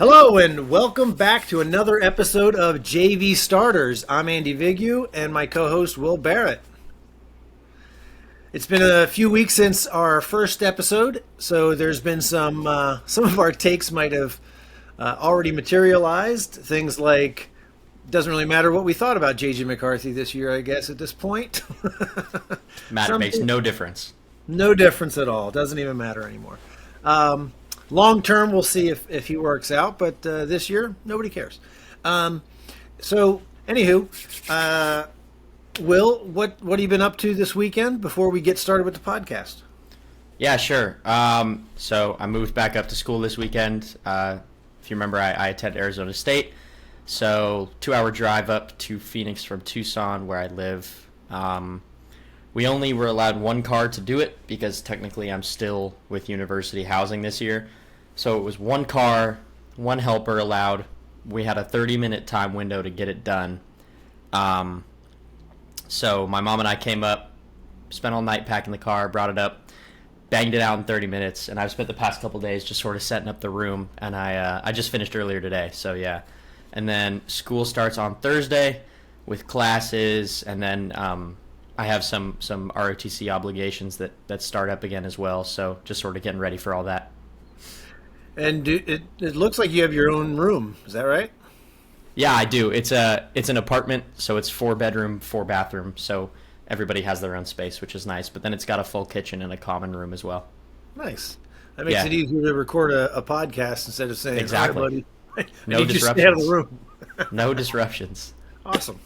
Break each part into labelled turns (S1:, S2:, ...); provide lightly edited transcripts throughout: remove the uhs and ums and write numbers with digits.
S1: Hello and welcome back to another episode of JV Starters. I'm Andy Vigu and my co-host Will Barrett. It's been a few weeks since our first episode, so there's been some of our takes might have already materialized. Things like doesn't really matter what we thought about JJ McCarthy this year, I guess at this point.
S2: Makes no difference.
S1: No difference at all. Doesn't even matter anymore. Long term, we'll see if he works out, but this year, nobody cares. Anywho, Will, what have you been up to this weekend before we get started with the podcast?
S2: Yeah, sure. So I moved back up to school this weekend. If you remember, I attend Arizona State. So 2-hour drive up to Phoenix from Tucson, where I live. We only were allowed one car to do it because technically I'm still with university housing this year. So it was one car, one helper allowed. We had a 30-minute time window to get it done. So my mom and I came up, spent all night packing the car, brought it up, banged it out in 30 minutes, and I've spent the past couple days just sort of setting up the room, and I just finished earlier today, so yeah. And then school starts on Thursday with classes, and then I have some ROTC obligations that start up again as well, so just sort of getting ready for all that.
S1: And it looks like you have your own room. Is that right?
S2: Yeah, I do. It's an apartment, so it's 4-bedroom, 4-bathroom, so everybody has their own space, which is nice. But then it's got a full kitchen and a common room as well.
S1: Nice. That makes it easier to record a podcast instead of saying,
S2: exactly.
S1: "All right, buddy,
S2: No disruptions.
S1: Stay out of the room."
S2: No disruptions.
S1: Awesome.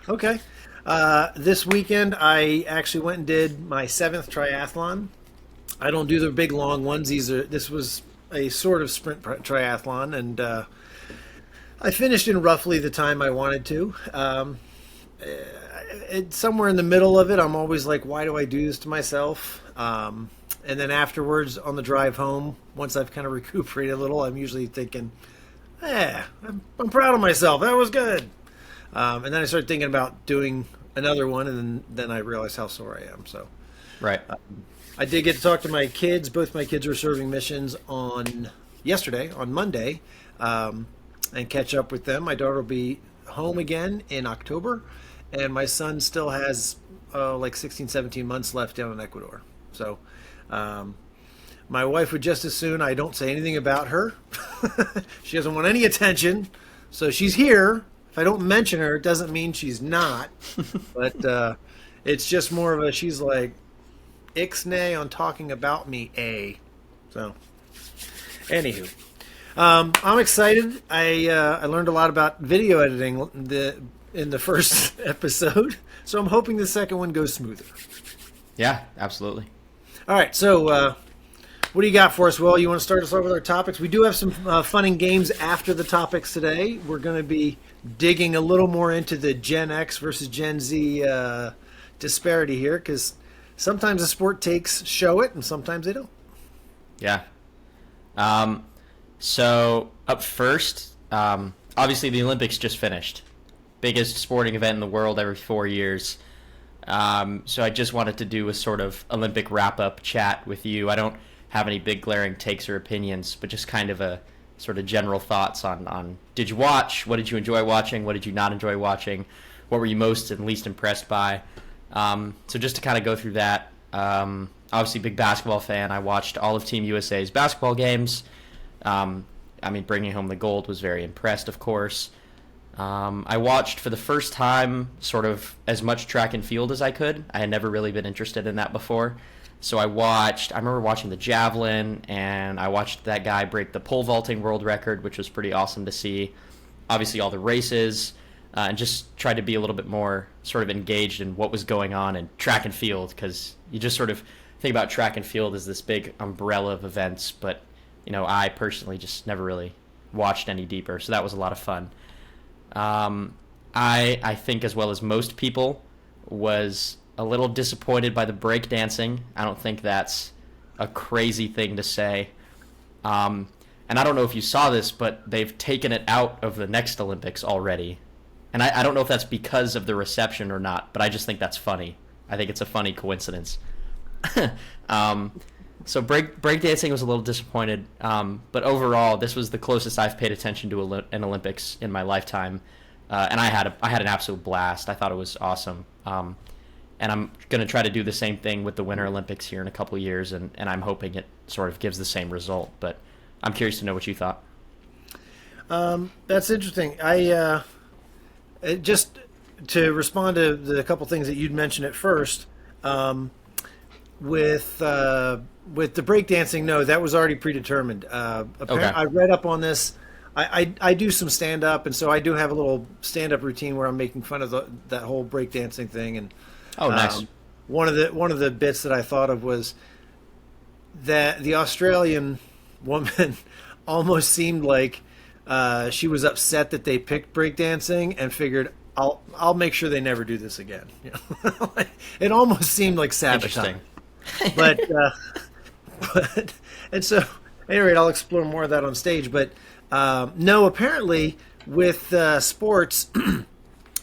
S1: Okay. This weekend, I actually went and did my 7th triathlon. I don't do the big long ones. This was a sort of sprint triathlon, and I finished in roughly the time I wanted to. Somewhere in the middle of it, I'm always like, why do I do this to myself? And then afterwards, on the drive home, once I've kind of recuperated a little, I'm usually thinking, I'm proud of myself. That was good. And then I started thinking about doing another one, and then I realized how sore I am. So,
S2: Right.
S1: I did get to talk to my kids. Both my kids were serving missions on Monday, and catch up with them. My daughter will be home again in October, and my son still has like 16, 17 months left down in Ecuador. So my wife would just as soon I don't say anything about her. She doesn't want any attention, so she's here. If I don't mention her, it doesn't mean she's not. But it's just more of she's like, ixnay on talking about me, So, anywho. I'm excited. I learned a lot about video editing in the first episode, so I'm hoping the second one goes smoother.
S2: Yeah, absolutely.
S1: All right, so what do you got for us, Will? You want to start us off with our topics? We do have some fun and games after the topics today. We're going to be digging a little more into the Gen X versus Gen Z disparity here, because sometimes the sport takes show it, and sometimes they don't.
S2: Yeah. So up first, obviously the Olympics just finished. Biggest sporting event in the world every 4 years. So I just wanted to do a sort of Olympic wrap-up chat with you. I don't have any big glaring takes or opinions, but just kind of a sort of general thoughts on did you watch? What did you enjoy watching? What did you not enjoy watching? What were you most and least impressed by? So just to kind of go through that, obviously big basketball fan. I watched all of Team USA's basketball games. Bringing home the gold was very impressed, of course. I watched for the first time sort of as much track and field as I could. I had never really been interested in that before. So I remember watching the javelin, and I watched that guy break the pole vaulting world record, which was pretty awesome to see. Obviously all the races, and just tried to be a little bit more sort of engaged in what was going on in track and field, because you just sort of think about track and field as this big umbrella of events, but I personally just never really watched any deeper, so that was a lot of fun. I think, as well as most people, was a little disappointed by the breakdancing. I don't think that's a crazy thing to say. And I don't know if you saw this, but they've taken it out of the next Olympics already. And I don't know if that's because of the reception or not, but I just think that's funny. I think it's a funny coincidence. So breakdancing was a little disappointed, but overall, this was the closest I've paid attention to an Olympics in my lifetime, and I had an absolute blast. I thought it was awesome, and I'm gonna try to do the same thing with the Winter Olympics here in a couple of years, and I'm hoping it sort of gives the same result. But I'm curious to know what you thought.
S1: That's interesting. Just to respond to the couple things that you'd mentioned at first, with the breakdancing, no, that was already predetermined.
S2: Okay.
S1: I read up on this. I do some stand up, and so I do have a little stand up routine where I'm making fun of that whole breakdancing thing. And
S2: Oh, nice.
S1: one of the bits that I thought of was that the Australian woman almost seemed like she was upset that they picked breakdancing and figured I'll make sure they never do this again. You know? It almost seemed like sabotage.
S2: Interesting.
S1: But and so, at any rate, I'll explore more of that on stage. But no, apparently with sports,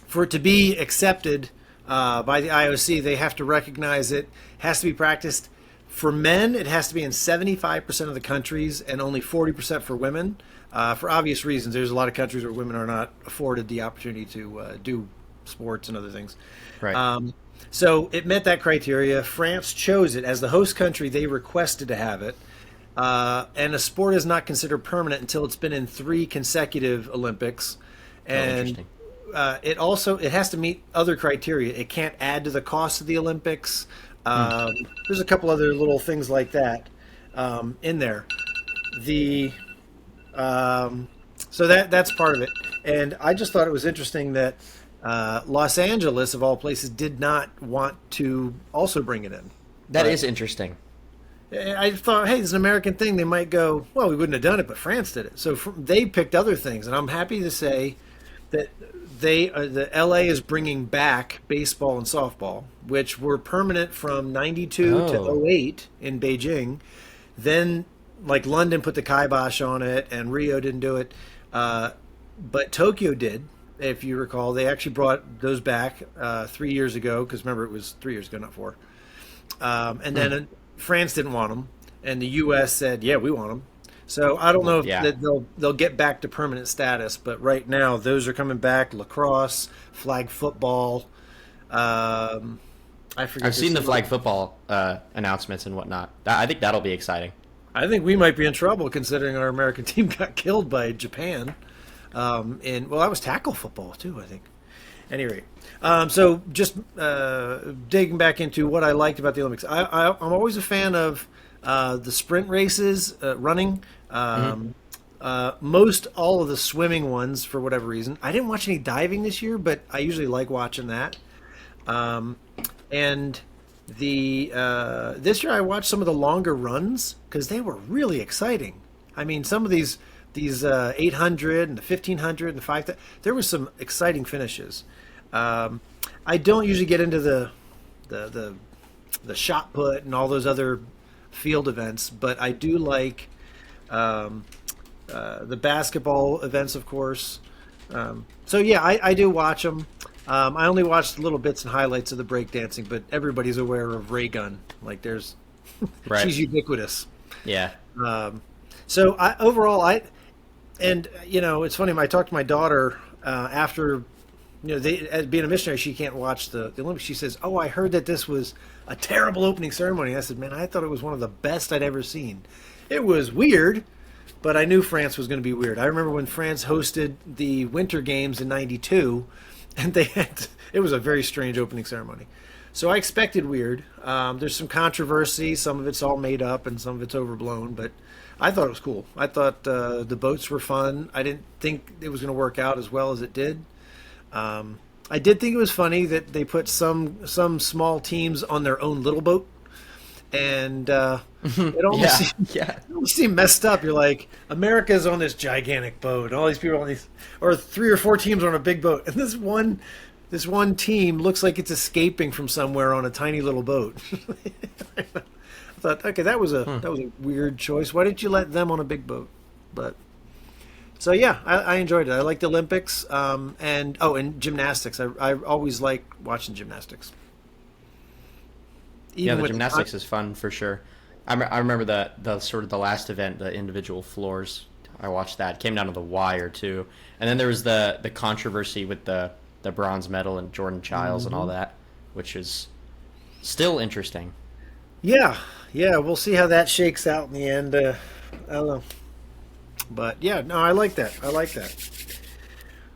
S1: for it to be accepted by the IOC, they have to recognize it has to be practiced. For men, it has to be in 75% of the countries and only 40% for women. For obvious reasons, there's a lot of countries where women are not afforded the opportunity to do sports and other things.
S2: Right.
S1: So it met that criteria. France chose it as the host country. They requested to have it, and a sport is not considered permanent until it's been in 3 consecutive Olympics. And
S2: Interesting.
S1: it has to meet other criteria. It can't add to the cost of the Olympics. There's a couple other little things like that in there. So that's part of it. And I just thought it was interesting that Los Angeles, of all places, did not want to also bring it in.
S2: That
S1: But
S2: is interesting.
S1: I thought, hey, this is an American thing. They might go, well, we wouldn't have done it, but France did it. So they picked other things. And I'm happy to say that the LA is bringing back baseball and softball, which were permanent from 92
S2: Oh.
S1: to '08 in Beijing. Then, like, London put the kibosh on it, and Rio didn't do it. But Tokyo did, if you recall. They actually brought those back 3 years ago, because remember, it was 3 years ago, not 4. And then France didn't want them, and the U.S. said, yeah, we want them. So I don't know if
S2: Yeah.
S1: that they'll get back to permanent status, but right now those are coming back. Lacrosse, flag football. I forget.
S2: I've seen the
S1: this-
S2: flag football announcements and whatnot. I think that'll be exciting.
S1: I think we might be in trouble considering our American team got killed by Japan. And that was tackle football too, I think. Anyway, so just digging back into what I liked about the Olympics, I'm always a fan of the sprint races, running. Most all of the swimming ones, for whatever reason. I didn't watch any diving this year, but I usually like watching that. And this year I watched some of the longer runs because they were really exciting. I mean, some of these 800 and the 1500 and the 5,000, there was some exciting finishes. I don't usually get into the shot put and all those other field events, but I do like the basketball events, of course. So yeah, I do watch them. I only watched little bits and highlights of the breakdancing, but everybody's aware of Ray Gun. Like, there's
S2: Right.
S1: she's ubiquitous.
S2: Yeah.
S1: So overall, it's funny. I talked to my daughter after, as being a missionary, she can't watch the Olympics. She says, "Oh, I heard that this was a terrible opening ceremony." I said, "Man, I thought it was one of the best I'd ever seen. It was weird, but I knew France was going to be weird. I remember when France hosted the Winter Games in '92, and it was a very strange opening ceremony. So I expected weird. There's some controversy. Some of it's all made up, and some of it's overblown. But I thought it was cool. I thought the boats were fun. I didn't think it was going to work out as well as it did. I did think it was funny that they put some small teams on their own little boat, and it almost
S2: Yeah.
S1: it almost seemed messed up. You're like, America's on this gigantic boat, and all these people on these, or 3 or 4 teams are on a big boat, and this one team looks like it's escaping from somewhere on a tiny little boat. I thought, okay, that was a weird choice. Why didn't you let them on a big boat? But so yeah, I enjoyed it. I like the Olympics, and gymnastics. I always like watching gymnastics.
S2: Yeah, the
S1: with
S2: gymnastics is fun for sure. I remember the sort of the last event, the individual floors. I watched that. It came down to the wire too, and then there was the controversy with the bronze medal and Jordan Childs and all that, which is still interesting.
S1: Yeah, yeah, we'll see how that shakes out in the end. I don't know, but yeah, no, I like that. I like that.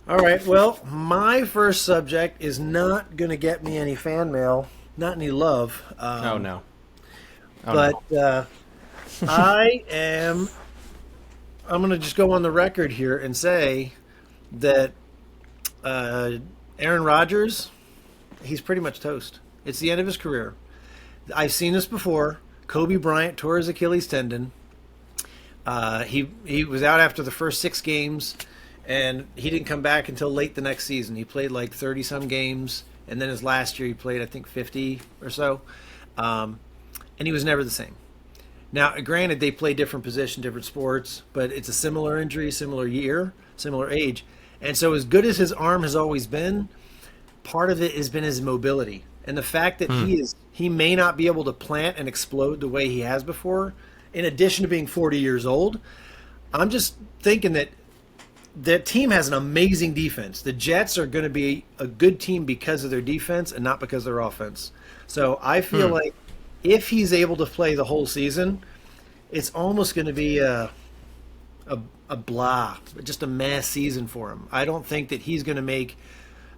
S1: All right, well, my first subject is not going to get me any fan mail, not any love.
S2: Oh no. Oh
S1: But
S2: no.
S1: I am. I'm going to just go on the record here and say that uh, Aaron Rodgers, he's pretty much toast. It's the end of his career. I've seen this before. Kobe Bryant tore his Achilles tendon. He was out after the first 6 games, and he didn't come back until late the next season. He played like 30 some games, and then his last year he played I think 50 or so, and he was never the same. Now, granted, they play different position, different sports, but it's a similar injury, similar year, similar age, and so as good as his arm has always been, part of it has been his mobility and the fact that he may not be able to plant and explode the way he has before. In addition to being 40 years old, I'm just thinking that the team has an amazing defense. The Jets are going to be a good team because of their defense and not because of their offense. So I feel like if he's able to play the whole season, it's almost going to be a blah, just a mass season for him. I don't think that he's going to make.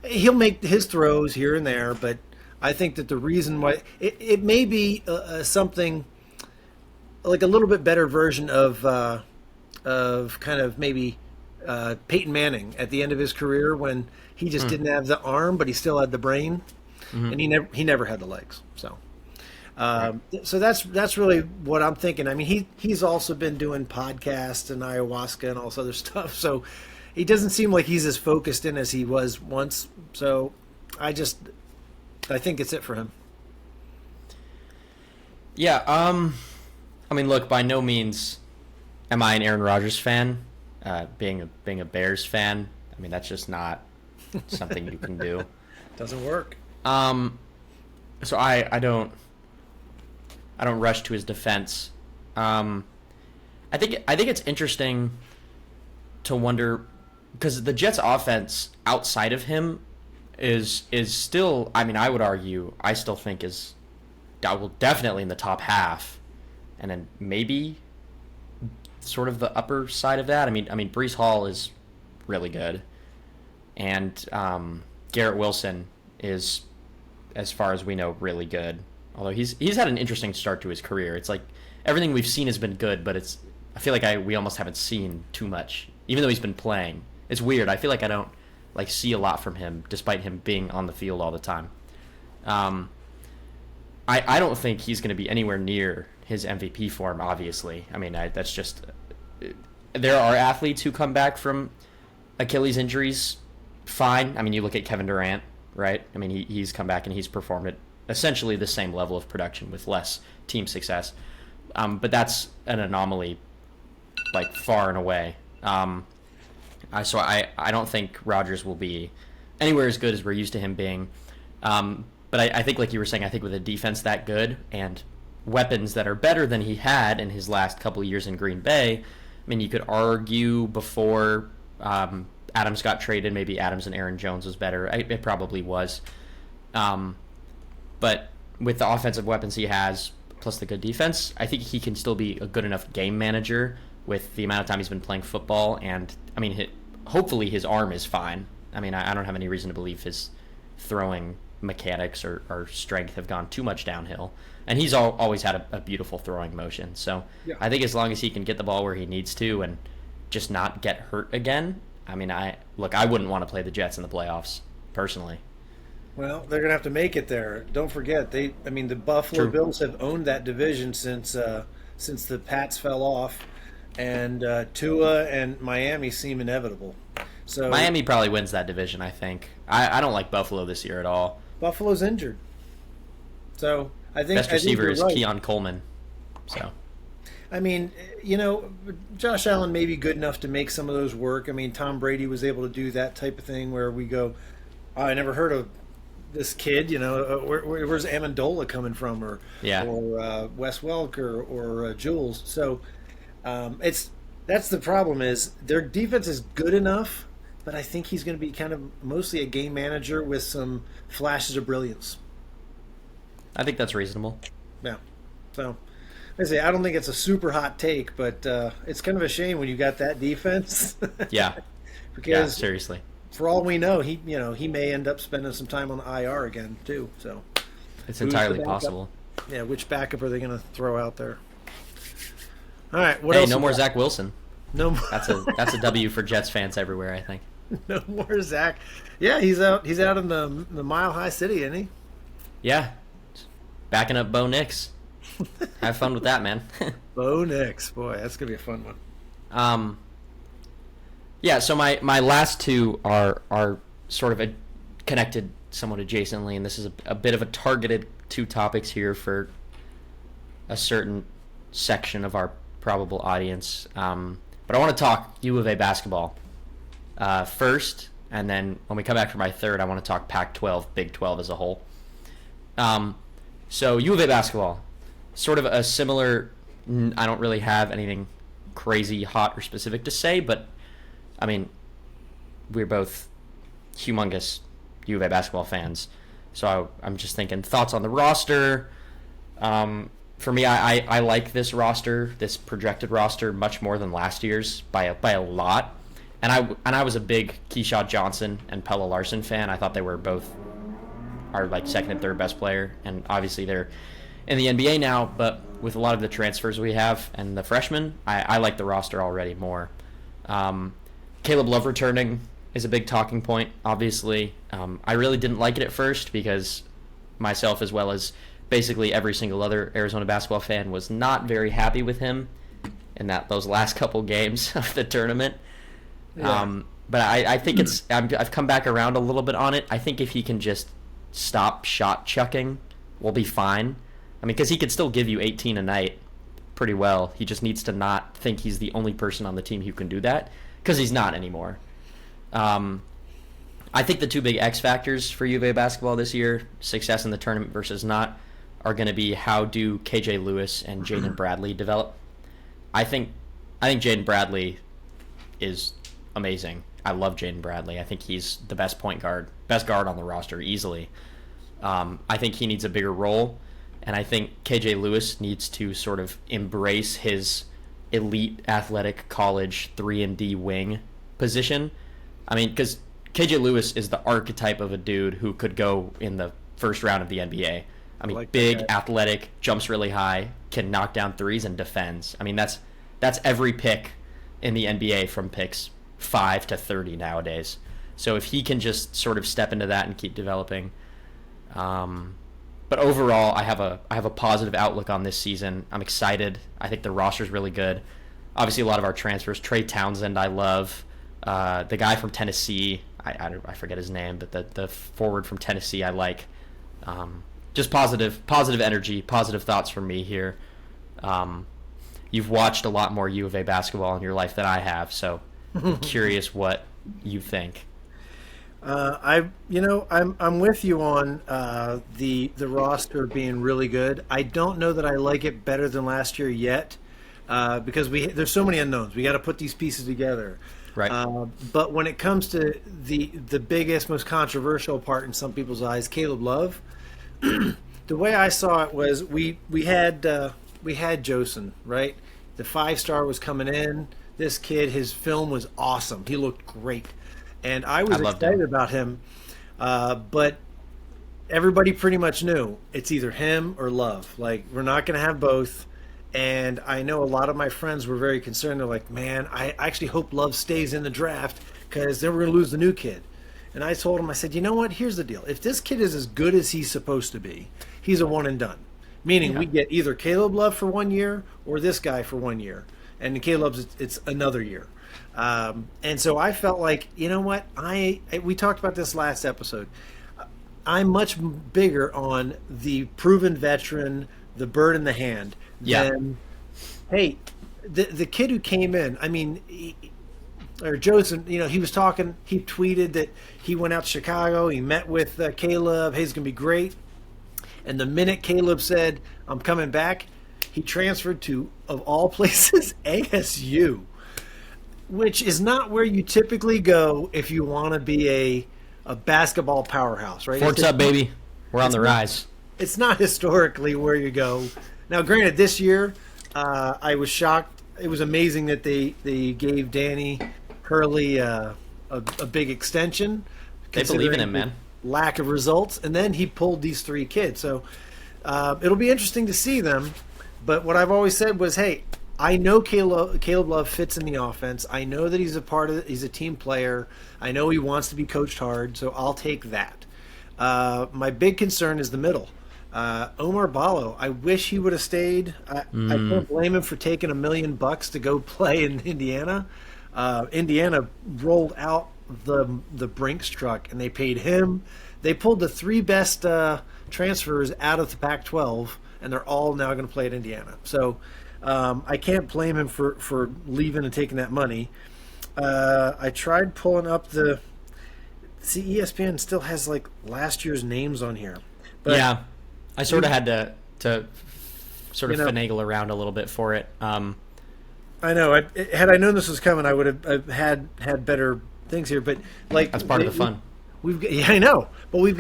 S1: He'll make his throws here and there, but I think that the reason why it may be something like a little bit better version of kind of maybe Peyton Manning at the end of his career when he just didn't have the arm, but he still had the brain, and he never had the legs. So. So that's really what I'm thinking. I mean, he's also been doing podcasts and ayahuasca and all this other stuff. So he doesn't seem like he's as focused in as he was once. So I think it's it for him.
S2: Yeah. I mean, look. By no means am I an Aaron Rodgers fan. Being a Bears fan, I mean that's just not something you can do.
S1: Doesn't work.
S2: So I don't rush to his defense. I think it's interesting to wonder because the Jets' offense outside of him is still. I mean, I would argue I still think is well definitely in the top half, and then maybe sort of the upper side of that. I mean, Brees Hall is really good, and Garrett Wilson is, as far as we know, really good. Although he's had an interesting start to his career. It's like everything we've seen has been good, but I feel like we almost haven't seen too much, even though he's been playing. It's weird. I feel like I don't like see a lot from him, despite him being on the field all the time. I don't think he's going to be anywhere near his MVP form. Obviously, I mean that's just there are athletes who come back from Achilles injuries fine. I mean, you look at Kevin Durant, right? I mean, he's come back and he's performed at essentially the same level of production with less team success. But that's an anomaly, like far and away. So I don't think Rodgers will be anywhere as good as we're used to him being. But I think, like you were saying, I think with a defense that good and weapons that are better than he had in his last couple of years in Green Bay, I mean, you could argue before Adams got traded, maybe Adams and Aaron Jones was better. It probably was. But with the offensive weapons he has, plus the good defense, I think he can still be a good enough game manager with the amount of time he's been playing football. And, I mean, hopefully his arm is fine. I mean, I don't have any reason to believe his throwing mechanics or strength have gone too much downhill. And he's always had a beautiful throwing motion. So yeah. I think as long as he can get the ball where he needs to and just not get hurt again, I mean, I wouldn't want to play the Jets in the playoffs, personally.
S1: Well, they're going to have to make it there. Don't forget, the Buffalo
S2: True.
S1: Bills have owned that division since the Pats fell off, and Tua and Miami seem inevitable. So
S2: Miami probably wins that division, I think. I don't like Buffalo this year at all.
S1: Buffalo's injured, so I think
S2: best receiver is
S1: right.
S2: Keon Coleman. So,
S1: I mean, Josh Allen may be good enough to make some of those work. I mean, Tom Brady was able to do that type of thing where we go, oh, I never heard of this kid, where's Amendola coming from, or
S2: Yeah.
S1: Wes Welker or Jules. So that's the problem is their defense is good enough, but I think he's going to be kind of mostly a game manager with some flashes of brilliance.
S2: I think that's reasonable.
S1: Yeah. So I don't think it's a super hot take, but it's kind of a shame when you got that defense.
S2: Yeah. Yeah,
S1: Because
S2: seriously.
S1: for all we know, he may end up spending some time on the IR again too. So
S2: It's
S1: who's the
S2: entirely
S1: backup?
S2: possible.
S1: Yeah, which backup are they going to throw out there? All right, what
S2: Hey,
S1: else?
S2: no
S1: we
S2: more
S1: got?
S2: Zach Wilson.
S1: No more.
S2: That's a W for Jets fans everywhere, I think.
S1: No more Zach. Yeah, he's out. He's out in the Mile High City, isn't he?
S2: Yeah. Backing up Bo Nix. Have fun with that, man.
S1: Bo Nix, boy, that's gonna be a fun one.
S2: Yeah, so my last two are sort of connected somewhat adjacently, and this is a bit of a targeted two topics here for a certain section of our probable audience. But I want to talk U of A basketball first, and then when we come back for my third, I want to talk Pac-12, Big 12 as a whole. So U of A basketball, sort of a similar. I don't really have anything crazy, hot, or specific to say, but I mean, we're both humongous U of A basketball fans, so I'm just thinking thoughts on the roster. For me, I like this roster, this projected roster, much more than last year's by a lot. And I was a big Keyshawn Johnson and Pella Larson fan. I thought they were both our like second and third best player, and obviously they're in the NBA now. But with a lot of the transfers we have and the freshmen, I like the roster already more. Caleb Love returning is a big talking point, obviously. I really didn't like it at first because myself, as well as basically every single other Arizona basketball fan, was not very happy with him in those last couple games of the tournament.
S1: Yeah.
S2: But I think I've come back around a little bit on it. I think if he can just stop shot chucking, we'll be fine. I mean, because he could still give you 18 a night pretty well. He just needs to not think he's the only person on the team who can do that, because he's not anymore. I think the two big X factors for U of A basketball this year, success in the tournament versus not, are going to be how do KJ Lewis and Jaden Bradley develop. I think Jaden Bradley is amazing. I love Jaden Bradley. I think he's the best guard on the roster easily. I think he needs a bigger role, and I think KJ Lewis needs to sort of embrace his elite athletic college 3-and-D wing position. I mean, because KJ Lewis is the archetype of a dude who could go in the first round of the NBA. I mean,
S1: like that
S2: big,
S1: guy.
S2: athletic, jumps really high, can knock down threes and defends. I mean, that's every pick in the NBA from picks 5 to 30 nowadays. So if he can just sort of step into that and keep developing. But overall, I have a positive outlook on this season. I'm excited. I think the roster's really good. Obviously, a lot of our transfers. Trey Townsend, I love. The guy from Tennessee, I forget his name, but the forward from Tennessee, I like. Just positive energy, positive thoughts from me here. You've watched a lot more U of A basketball in your life than I have, so I'm curious what you think.
S1: I'm with you on the roster being really good. I don't know that I like it better than last year yet, because there's so many unknowns. We got to put these pieces together.
S2: Right.
S1: But when it comes to the biggest, most controversial part in some people's eyes, Caleb Love, the way I saw it was we had Josen, right? The 5-star was coming in. This kid, his film was awesome. He looked great. And I was excited about him, but everybody pretty much knew it's either him or Love. Like, we're not going to have both. And I know a lot of my friends were very concerned. They're like, man, I actually hope Love stays in the draft because then we're going to lose the new kid. And I told him, I said, you know what? Here's the deal. If this kid is as good as he's supposed to be, he's a one and done. Meaning we get either Caleb Love for 1 year or this guy for 1 year. And in Caleb's, it's another year. And so I felt like, you know what? We talked about this last episode. I'm much bigger on the proven veteran, the bird in the hand, than, hey, the kid who came in, I mean, or Joseph, he was talking. He tweeted that he went out to Chicago. He met with Caleb. Hey, it's gonna be great. And the minute Caleb said, "I'm coming back," he transferred to, of all places, ASU, which is not where you typically go if you want to be a basketball powerhouse, right?
S2: Forts up, baby. We're on the rise.
S1: It's not historically where you go. Now, granted, this year I was shocked. It was amazing that they gave Danny Hurley a big extension.
S2: They believe in him, man.
S1: Lack of results, and then he pulled these 3 kids. So it'll be interesting to see them. But what I've always said was, hey, I know Caleb Love fits in the offense. I know that he's a team player. I know he wants to be coached hard, so I'll take that. My big concern is the middle. Omar Ballo, I wish he would have stayed. I can't blame him for taking $1 million to go play in Indiana. Indiana rolled out the Brinks truck, and they paid him. They pulled the 3 best transfers out of the Pac-12, and they're all now going to play at Indiana. So I can't blame him for leaving and taking that money. I tried pulling up ESPN still has like last year's names on here. But,
S2: yeah, I sort of had to sort of finagle around a little bit for it.
S1: I know. Had I known this was coming, I would have had better things here. But like
S2: that's part of the fun.
S1: Yeah, I know. But we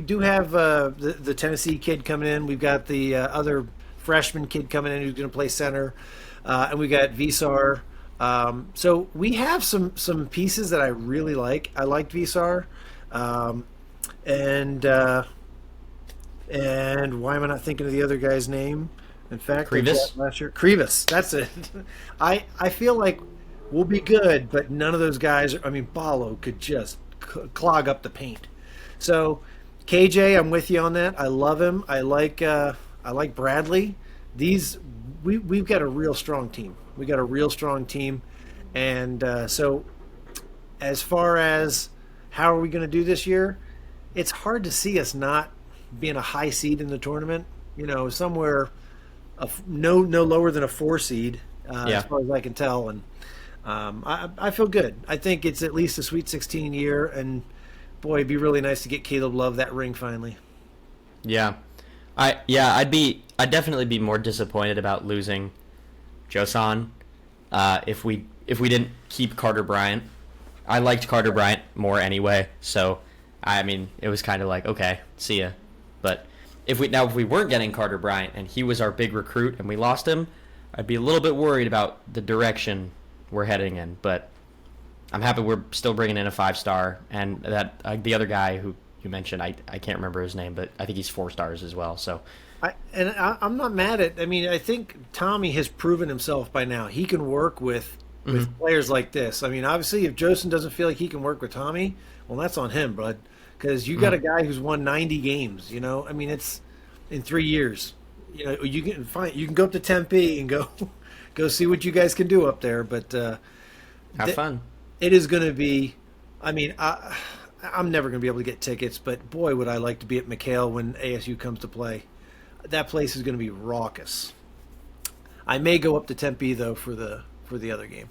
S1: do have the Tennessee kid coming in. We've got the other freshman kid coming in who's going to play center, and we got Visar. So we have some pieces that I really like. I liked Visar, and why am I not thinking of the other guy's name? In fact,
S2: Krivas.
S1: Last year, Krivas. That's it. I feel like we'll be good, but none of those guys. Ballo could just clog up the paint. So KJ, I'm with you on that. I love him. I like Bradley. We've got a real strong team. We got a real strong team, and so as far as how are we going to do this year, it's hard to see us not being a high seed in the tournament. Somewhere no lower than a 4 seed, as far as I can tell, and I feel good. I think it's at least a Sweet 16 year, and boy, it'd be really nice to get Caleb Love that ring finally.
S2: Yeah, I'd definitely be more disappointed about losing Josan if we didn't keep Carter Bryant. I liked Carter Bryant more anyway, so it was kind of like, okay, see ya. But if we weren't getting Carter Bryant and he was our big recruit and we lost him, I'd be a little bit worried about the direction we're heading in. But I'm happy we're still bringing in a 5-star, and that the other guy who you mentioned, I can't remember his name, but I think he's 4 stars as well. So.
S1: I'm not mad at. I think Tommy has proven himself by now. He can work with players like this. Obviously, if Josen doesn't feel like he can work with Tommy, well, that's on him, bud. Because you got a guy who's won 90 games. It's in 3 years. You can go up to Tempe and go see what you guys can do up there. But
S2: have fun.
S1: It is going to be. I'm never going to be able to get tickets, but boy, would I like to be at McHale when ASU comes to play. That place is going to be raucous. I may go up to Tempe though for the other game.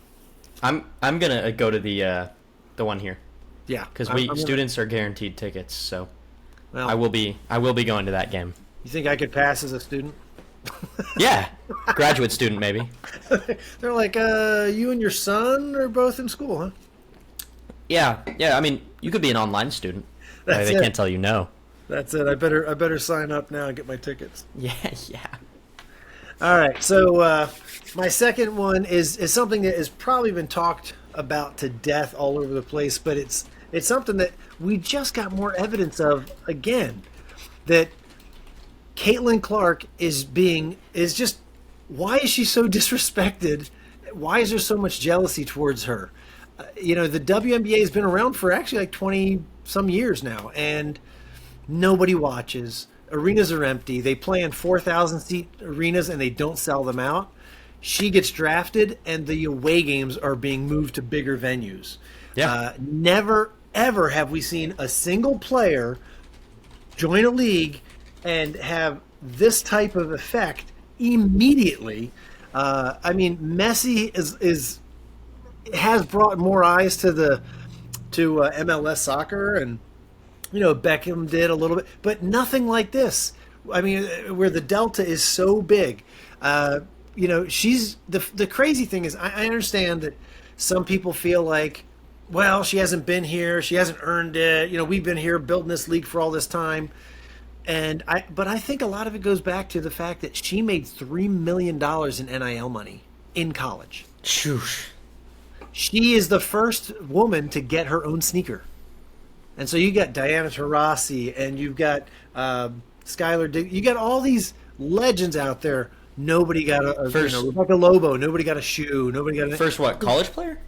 S2: I'm gonna go to the one here.
S1: Yeah,
S2: because students are guaranteed tickets, so
S1: well,
S2: I will be going to that game.
S1: You think I could pass as a student?
S2: Yeah, graduate student maybe.
S1: They're like, you and your son are both in school, huh?
S2: Yeah. You could be an online student. They can't tell you no.
S1: That's it. I better sign up now and get my tickets.
S2: Yeah.
S1: All right. So my second one is something that has probably been talked about to death all over the place, but it's something that we just got more evidence of again. That Caitlin Clark is just. Why is she so disrespected? Why is there so much jealousy towards her? The WNBA has been around for actually like 20 some years now, and nobody watches. Arenas are empty. They play in 4,000 seat arenas and they don't sell them out. She gets drafted and the away games are being moved to bigger venues.
S2: Yeah.
S1: Never, ever have we seen a single player join a league and have this type of effect immediately. Messi is it has brought more eyes to MLS soccer, and Beckham did a little bit, but nothing like this. I mean, where the delta is so big. She's the crazy thing is I understand that some people feel like, well, she hasn't been here, she hasn't earned it. We've been here building this league for all this time, but I think a lot of it goes back to the fact that she made $3 million in NIL money in college.
S2: Shoosh.
S1: She is the first woman to get her own sneaker. And so you got Diana Taurasi, and you've got Skylar. You got all these legends out there. Nobody got Rebecca Lobo. Nobody got a shoe. Nobody got
S2: first what, college player?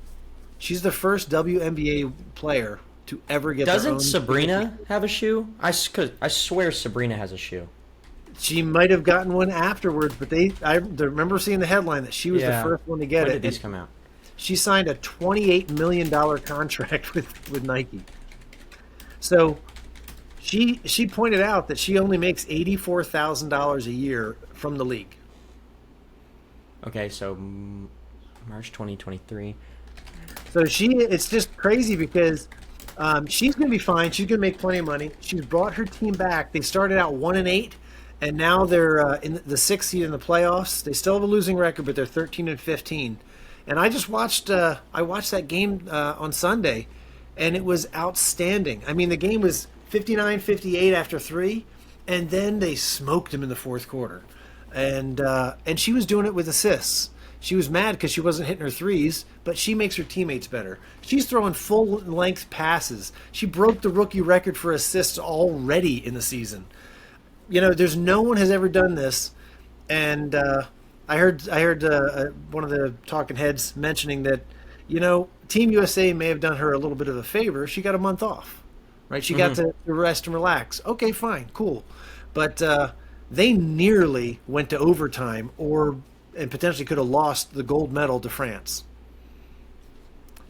S1: She's the first WNBA player to ever get.
S2: Doesn't Sabrina have a shoe? I swear Sabrina has a shoe.
S1: She might have gotten one afterwards, but I remember seeing the headline that she was the first one to get it.
S2: When did these come out?
S1: She signed a $28 million contract with Nike. So she pointed out that she only makes $84,000 a year from the league.
S2: Okay, so March 2023.
S1: So it's just crazy because she's going to be fine. She's going to make plenty of money. She's brought her team back. They started out 1-8, and now they're in the 6th seed in the playoffs. They still have a losing record, but they're 13-15. And I just watched that game on Sunday, and it was outstanding. I mean, the game was 59-58 after 3, and then they smoked them in the fourth quarter. And she was doing it with assists. She was mad because she wasn't hitting her threes, but she makes her teammates better. She's throwing full-length passes. She broke the rookie record for assists already in the season. There's no one has ever done this, and I heard one of the talking heads mentioning that, Team USA may have done her a little bit of a favor. She got a month off, right? She got to rest and relax. Okay, fine, cool. But they nearly went to overtime and potentially could have lost the gold medal to France.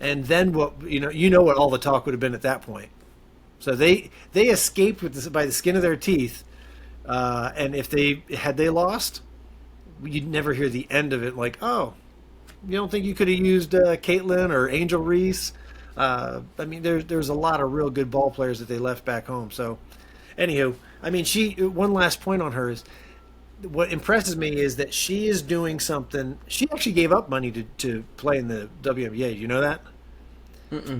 S1: And then what what all the talk would have been at that point. So they escaped by the skin of their teeth. And if they lost, you'd never hear the end of it. Like, oh, you don't think you could have used Caitlin or Angel Reese? I mean, there's a lot of real good ball players that they left back home. So, anywho, I mean, one last point on her is what impresses me is that she is doing something. She actually gave up money to play in the WNBA. You know that?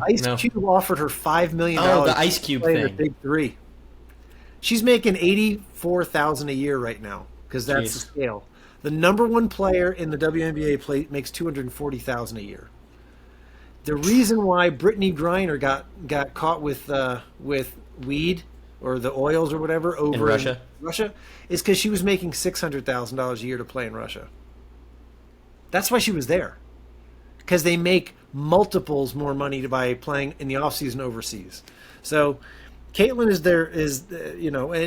S1: Ice Cube offered her $5 million.
S2: Oh, the Ice Cube thing.
S1: The Big Three. She's making $84,000 a year right now because that's the scale. The number one player in the WNBA makes $240,000 a year. The reason why Brittany Griner got caught with weed or the oils or whatever over
S2: in
S1: Russia is because she was making $600,000 a year to play in Russia. That's why she was there, because they make multiples more money by playing in the off season overseas. So Caitlin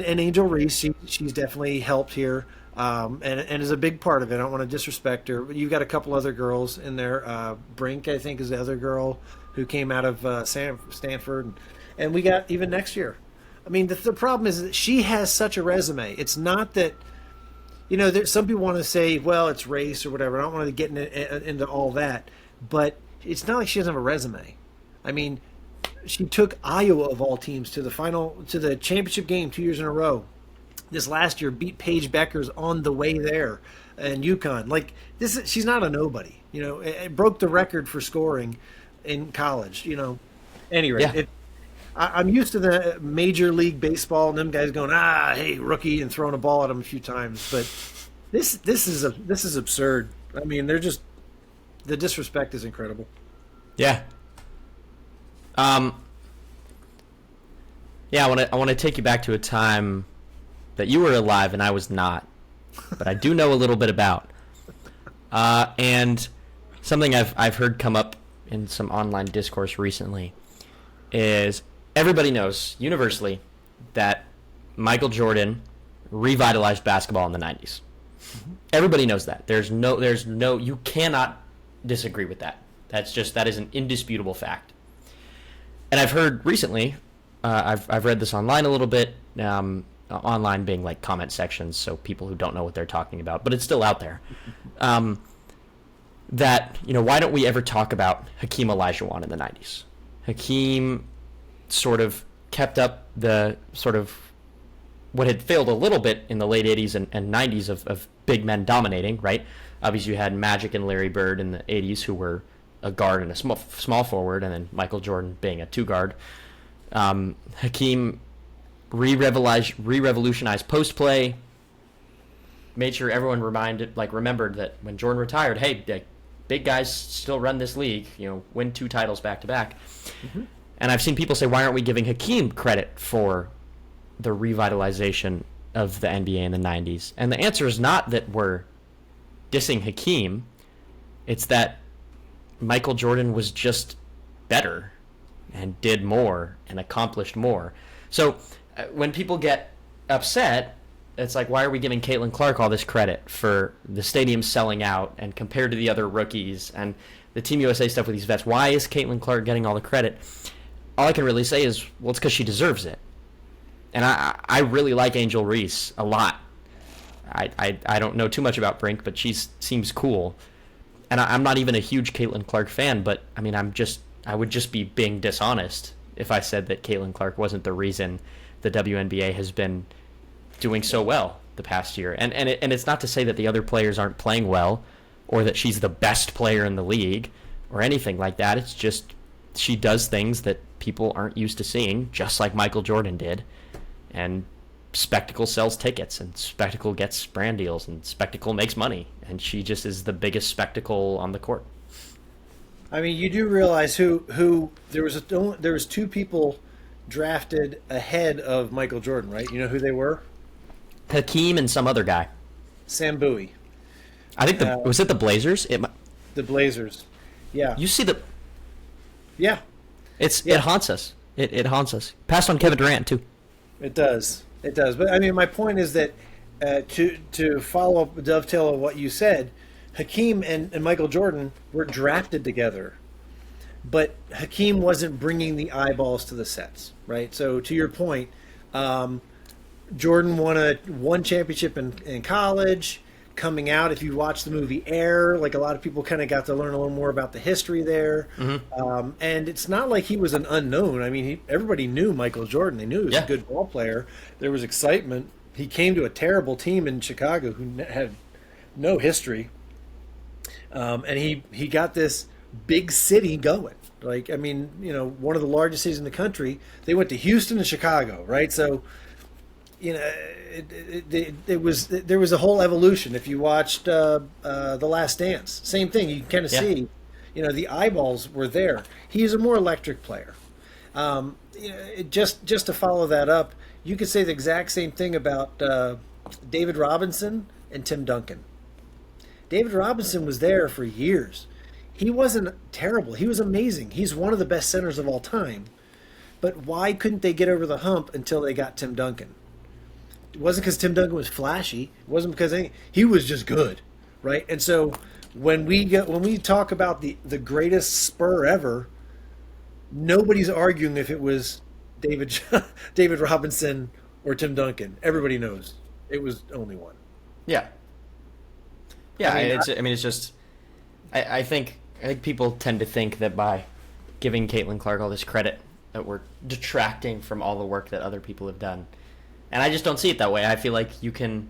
S1: and Angel Reese. She's definitely helped here. And is a big part of it. I don't want to disrespect her. But you've got a couple other girls in there. Brink, I think, is the other girl who came out of Stanford. And we got even next year. I mean, the problem is that she has such a resume. It's not that, some people want to say, well, it's race or whatever. I don't want to get into all that. But it's not like she doesn't have a resume. I mean, she took Iowa, of all teams, to the championship game 2 years in a row. This last year beat Paige Beckers on the way there, and UConn. Like she's not a nobody. It broke the record for scoring in college. Anyway,
S2: yeah.
S1: I'm used to the Major League Baseball and them guys going, hey, rookie, and throwing a ball at them a few times. But this is absurd. I mean, the disrespect is incredible.
S2: Yeah. Yeah, I want to take you back to a time that you were alive and I was not, but I do know a little bit about. And something I've heard come up in some online discourse recently is everybody knows universally that Michael Jordan revitalized basketball in the 90s. Mm-hmm. Everybody knows that. There's no you cannot disagree with that. That is an indisputable fact. And I've heard recently, I've read this online a little bit. Online being like comment sections, so people who don't know what they're talking about, but it's still out there. that, why don't we ever talk about Hakeem Olajuwon in the 90s? Hakeem sort of kept up the sort of what had failed a little bit in the late 80s and 90s of big men dominating, right? Obviously, you had Magic and Larry Bird in the 80s, who were a guard and a small forward, and then Michael Jordan being a two guard. Hakeem re-revolutionized post play, made sure everyone remembered that when Jordan retired, hey, big guys still run this league. Win 2 titles back to back. Mm-hmm. And I've seen people say, why aren't we giving Hakeem credit for the revitalization of the NBA in the 90s? And the answer is not that we're dissing Hakeem. It's that Michael Jordan was just better and did more and accomplished more. So when people get upset, it's like, why are we giving Caitlin Clark all this credit for the stadium selling out and compared to the other rookies and the Team USA stuff with these vets? Why is Caitlin Clark getting all the credit? All I can really say is, well, it's because she deserves it. And I really like Angel Reese a lot. I don't know too much about Brink, but she seems cool. And I'm not even a huge Caitlin Clark fan, but I mean, I would just be being dishonest if I said that Caitlin Clark wasn't the reason the WNBA has been doing so well the past year. And it's not to say that the other players aren't playing well or that she's the best player in the league or anything like that. It's just she does things that people aren't used to seeing, just like Michael Jordan did. And spectacle sells tickets, and spectacle gets brand deals, and spectacle makes money. And she just is the biggest spectacle on the court.
S1: I mean, you do realize who there was 2 people drafted ahead of Michael Jordan, right? You know who they were?
S2: Hakeem and some other guy.
S1: Sam Bowie.
S2: I think was it the Blazers?
S1: The Blazers. Yeah.
S2: You see the.
S1: Yeah.
S2: It haunts us. It haunts us. Passed on Kevin Durant too.
S1: It does. It does. But I mean, my point is that to follow up, dovetail on what you said, Hakeem and Michael Jordan were drafted together, but Hakeem wasn't bringing the eyeballs to the sets, right? So to your point, Jordan won one championship in college. Coming out, if you watch the movie Air, like a lot of people kind of got to learn a little more about the history there. Mm-hmm. And it's not like he was an unknown. I mean, everybody knew Michael Jordan. They knew he was a good ball player. There was excitement. He came to a terrible team in Chicago who had no history. And he got this big city going. Like, I mean, one of the largest cities in the country. They went to Houston and Chicago, right? So, there was a whole evolution. If you watched The Last Dance, same thing. You can kind of see, the eyeballs were there. He's a more electric player. Just to follow that up, you could say the exact same thing about David Robinson and Tim Duncan. David Robinson was there for years. He wasn't terrible. He was amazing. He's one of the best centers of all time. But why couldn't they get over the hump until they got Tim Duncan? It wasn't because Tim Duncan was flashy. It wasn't because he was just good, right? And so when we talk about the greatest Spur ever, nobody's arguing if it was David Robinson or Tim Duncan. Everybody knows it was only one.
S2: Yeah. Yeah, it's just I think people tend to think that by giving Caitlin Clark all this credit that we're detracting from all the work that other people have done. And I just don't see it that way. I feel like you can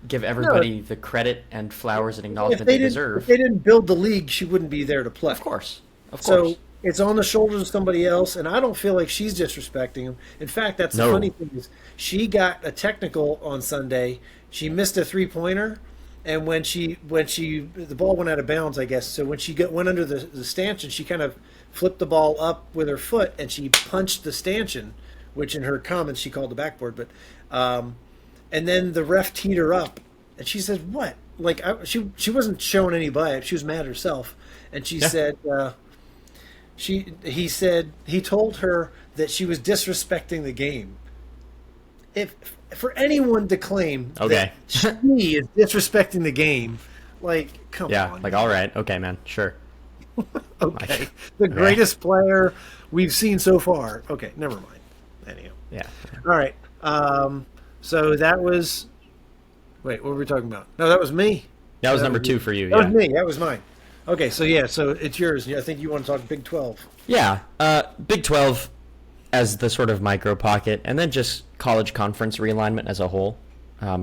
S2: give everybody the credit and flowers and acknowledgement they deserve.
S1: If they didn't build the league, she wouldn't be there to play.
S2: Of course.
S1: So it's on the shoulders of somebody else, and I don't feel like she's disrespecting him. In fact, that's the funny thing is she got a technical on Sunday. She missed a 3-pointer, and when the ball went out of bounds, I guess. So when she went under the stanchion, she kind of flipped the ball up with her foot, and she punched the stanchion, which in her comments she called the backboard. But and then the ref teed her up, and she said, "What?" Like she wasn't showing any bias. She was mad at herself, and she said he told her that she was disrespecting the game. If for anyone to claim that she is disrespecting the game, like, come on.
S2: Yeah, like, all right, okay, man, sure.
S1: Okay, the greatest player we've seen so far. Okay, never mind. Anyhow.
S2: Yeah.
S1: All right. So that was. Wait, what were we talking about? No, that was me.
S2: That was number 2 for you.
S1: That was me. That was mine. Okay, so yeah, so it's yours. Yeah, I think you want to talk Big 12.
S2: Yeah, Big 12 as the sort of micro pocket, and then just college conference realignment as a whole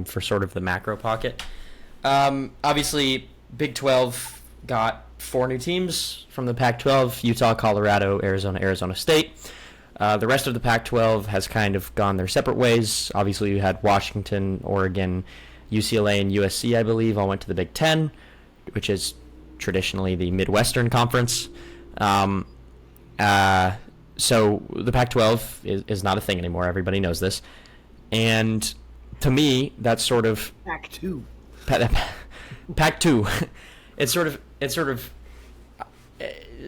S2: for sort of the macro pocket. Obviously, Big 12 got four new teams from the Pac 12: Utah, Colorado, Arizona, Arizona State. The rest of the Pac 12 has kind of gone their separate ways. Obviously, you had Washington, Oregon, UCLA, and USC, I believe, all went to the Big 10, which is traditionally the Midwestern Conference. Um, so the Pac-12 is not a thing anymore. Everybody knows this. And to me, that's sort of
S1: Pac 2.
S2: Pac-2. It's sort of.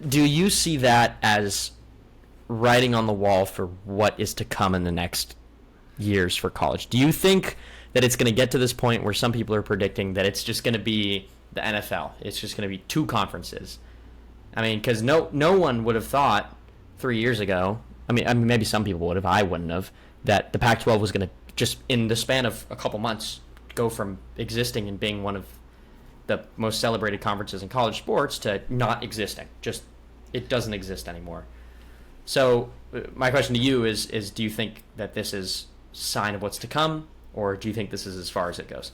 S2: Do you see that as writing on the wall for what is to come in the next years for college? Do you think that it's going to get to this point where some people are predicting that it's just going to be the NFL? It's just going to be two conferences. I mean, because no one would have thought 3 years ago. I mean, maybe some people would have. I wouldn't have. That the Pac-12 was going to just in the span of a couple months go from existing and being one of the most celebrated conferences in college sports to not existing. Just it doesn't exist anymore. So my question to you is do you think that this is a sign of what's to come, or do you think this is as far as it goes?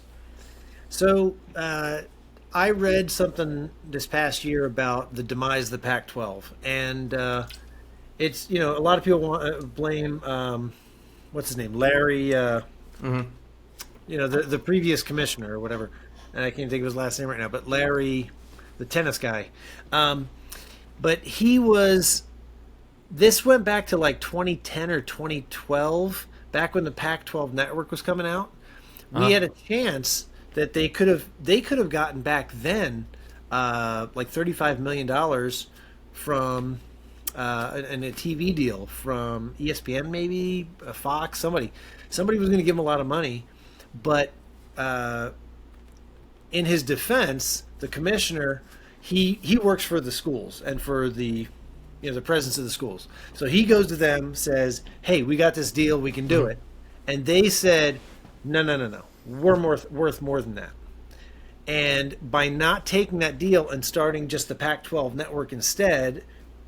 S1: So I read something this past year about the demise of the Pac-12, and it's a lot of people want to blame what's his name, Larry, the previous commissioner or whatever, and I can't think of his last name right now, but Larry, the tennis guy, but he was. This went back to like 2010 or 2012, back when the Pac-12 network was coming out. We had a chance that they could have gotten back then like $35 million from and a TV deal from ESPN, maybe Fox, somebody was going to give him a lot of money, but in his defense, the commissioner he works for the schools and for the the presence of the schools. So he goes to them, says, "Hey, we got this deal, we can do it," and they said, "No, we're worth more than that." And by not taking that deal and starting just the Pac-12 network instead,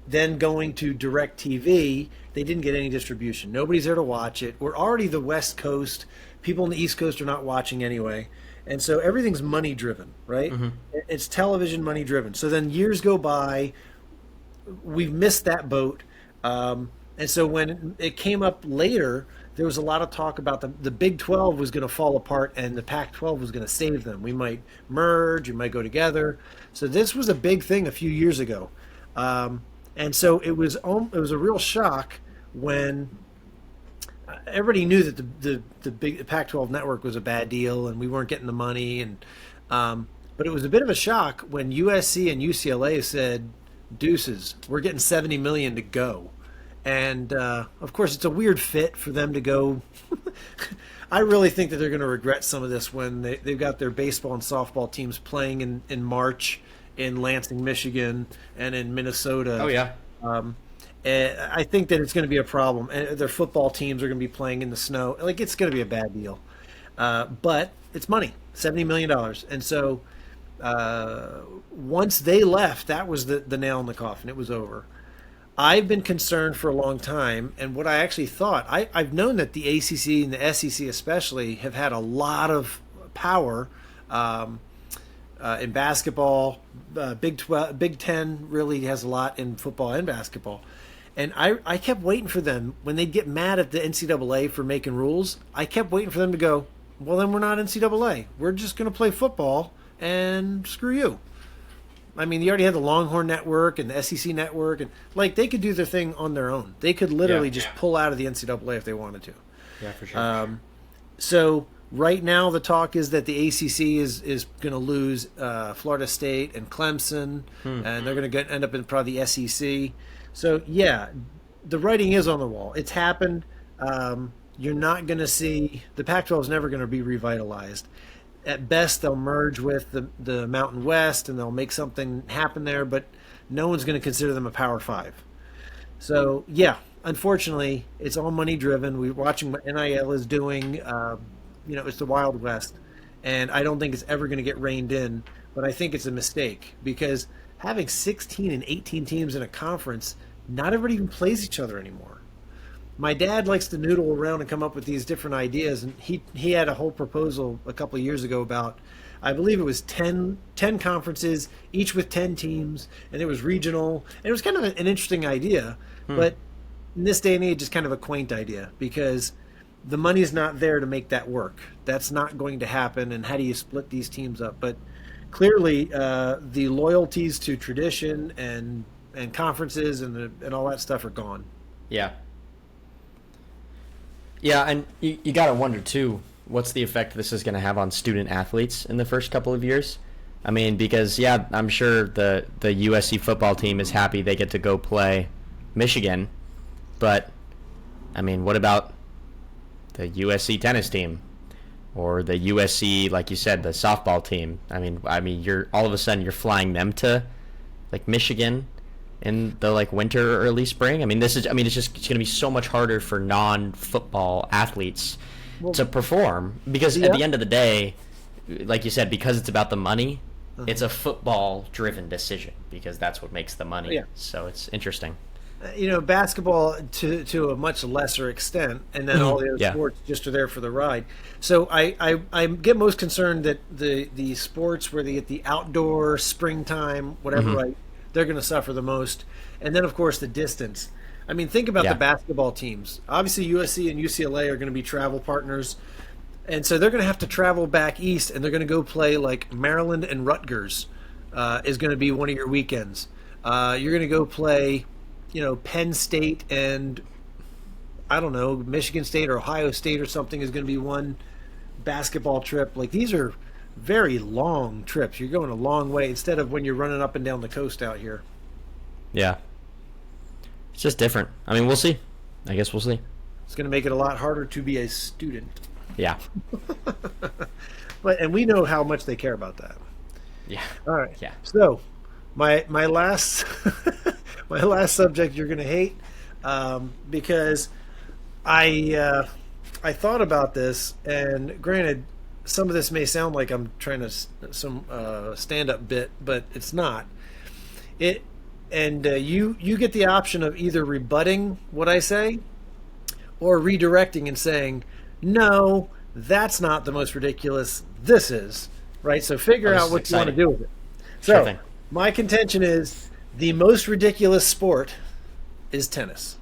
S1: then going to DirecTV, they didn't get any distribution. Nobody's there to watch it. We're already the West Coast. People on the East Coast are not watching anyway. And so everything's money driven, right? It's television money driven. So then years go by, we've missed that boat. And so when it came up later, there was a lot of talk about the Big 12 was going to fall apart and the Pac-12 was going to save them. We might merge, we might go together. So this was a big thing a few years ago. And so it was a real shock when everybody knew that the big Pac-12 network was a bad deal and we weren't getting the money. And but it was a bit of a shock when USC and UCLA said, "Deuces, we're getting $70 million to go." And of course, it's a weird fit for them to go. I really think that they're going to regret some of this when they've got their baseball and softball teams playing in March in Lansing, Michigan, and in Minnesota.
S2: Oh yeah.
S1: I think that it's going to be a problem. And their football teams are going to be playing in the snow. Like, it's going to be a bad deal. But it's money, $70 million. And so once they left, that was the nail in the coffin. It was over. I've been concerned for a long time, and what I actually thought, I've known that the ACC and the SEC especially have had a lot of power in basketball. Big Ten really has a lot in football and basketball. And I kept waiting for them, when they'd get mad at the NCAA for making rules, I kept waiting for them to go, "Well, then we're not NCAA. We're just going to play football, and screw you." I mean, you already had the Longhorn Network and the SEC Network, and like they could do their thing on their own. They could literally just pull out of the NCAA if they wanted to.
S2: Yeah, for sure.
S1: So right now the talk is that the ACC is going to lose Florida State and Clemson, and they're going to end up in probably the SEC. So yeah, the writing is on the wall. It's happened. You're not going to see the Pac-12 is never going to be revitalized. At best, they'll merge with the Mountain West and they'll make something happen there, but no one's going to consider them a Power Five. So, yeah, unfortunately, it's all money driven. We're watching what NIL is doing. It's the Wild West. And I don't think it's ever going to get reined in, but I think it's a mistake because having 16 and 18 teams in a conference, not everybody even plays each other anymore. My dad likes to noodle around and come up with these different ideas, and he had a whole proposal a couple of years ago about, I believe it was 10 conferences, each with 10 teams, and it was regional, and it was kind of an interesting idea, but in this day and age, it's kind of a quaint idea because the money's not there to make that work. That's not going to happen, and how do you split these teams up? But clearly, the loyalties to tradition and conferences and all that stuff are gone.
S2: Yeah. Yeah, and you got to wonder, too, what's the effect this is going to have on student athletes in the first couple of years? I mean, because, yeah, I'm sure the USC football team is happy they get to go play Michigan, but, I mean, what about the USC tennis team or the USC, like you said, the softball team? I mean, you're all of a sudden you're flying them to, like, Michigan in the like winter or early spring. It's going to be so much harder for non-football athletes to perform because at the end of the day, like you said, because it's about the money, it's a football-driven decision because that's what makes the money.
S1: Yeah.
S2: So it's interesting.
S1: Basketball to a much lesser extent, and then all the other sports just are there for the ride. So I get most concerned that the sports where they get the outdoor springtime, whatever, right, they're going to suffer the most. And then, of course, the distance. I mean, think about the basketball teams. Obviously, USC and UCLA are going to be travel partners. And so they're going to have to travel back east, and they're going to go play like Maryland and Rutgers is going to be one of your weekends. You're going to go play, Penn State and, I don't know, Michigan State or Ohio State or something is going to be one basketball trip. Like, these are very long trips. You're going a long way instead of when you're running up and down the coast out here.
S2: Yeah. It's just different. I mean, we'll see. I guess we'll see.
S1: It's going to make it a lot harder to be a student.
S2: Yeah.
S1: And we know how much they care about that.
S2: Yeah.
S1: All right.
S2: Yeah.
S1: So, my last my last subject you're going to hate because I thought about this, and granted, some of this may sound like I'm trying to some stand-up bit, but it's not. You get the option of either rebutting what I say or redirecting and saying, no, that's not the most ridiculous. This is, right? So figure out what you want to do with it. So my contention is the most ridiculous sport is tennis.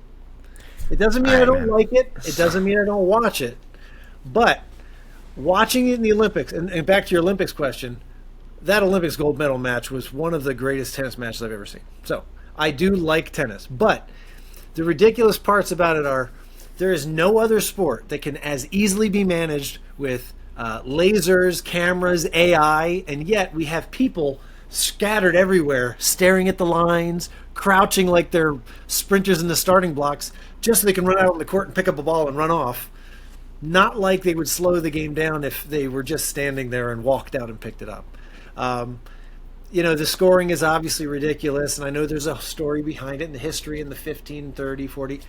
S1: It doesn't mean I don't like it. It doesn't mean I don't watch it. But watching it in the Olympics, and back to your Olympics question, that Olympics gold medal match was one of the greatest tennis matches I've ever seen. So I do like tennis. But the ridiculous parts about it are there is no other sport that can as easily be managed with lasers, cameras, AI, and yet we have people scattered everywhere staring at the lines, crouching like they're sprinters in the starting blocks just so they can run out on the court and pick up a ball and run off. Not like they would slow the game down if they were just standing there and walked out and picked it up. The scoring is obviously ridiculous, and I know there's a story behind it in the history in the 15, 30, 40.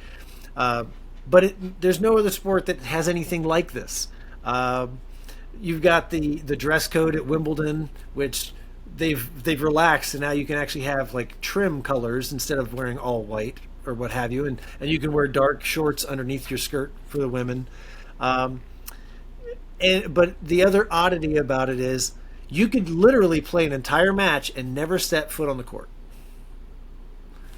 S1: But there's no other sport that has anything like this. You've got the dress code at Wimbledon, which they've relaxed, and now you can actually have like trim colors instead of wearing all white or what have you, and you can wear dark shorts underneath your skirt for the women. But the other oddity about it is you could literally play an entire match and never step foot on the court.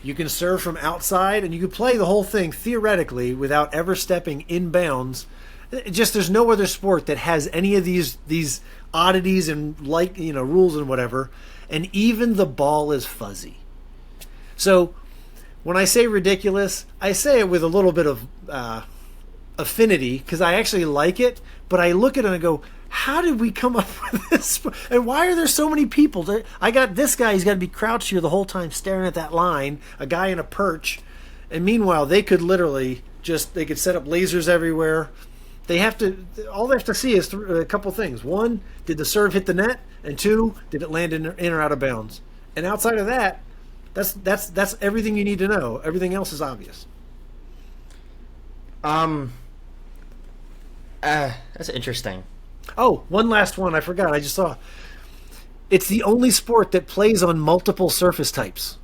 S1: You can serve from outside, and you can play the whole thing theoretically without ever stepping in bounds. There's no other sport that has any of these oddities and rules and whatever, and even the ball is fuzzy. So when I say ridiculous, I say it with a little bit of affinity because I actually like it, but I look at it and I go, how did we come up with this? And why are there so many people? I got this guy, he's got to be crouched here the whole time staring at that line, a guy in a perch. And meanwhile, they could literally they could set up lasers everywhere. All they have to see is a couple things. One, did the serve hit the net? And two, did it land in or out of bounds? And outside of that, that's everything you need to know. Everything else is obvious.
S2: That's interesting.
S1: Oh, one last one. I forgot. I just saw. It's the only sport that plays on multiple surface types.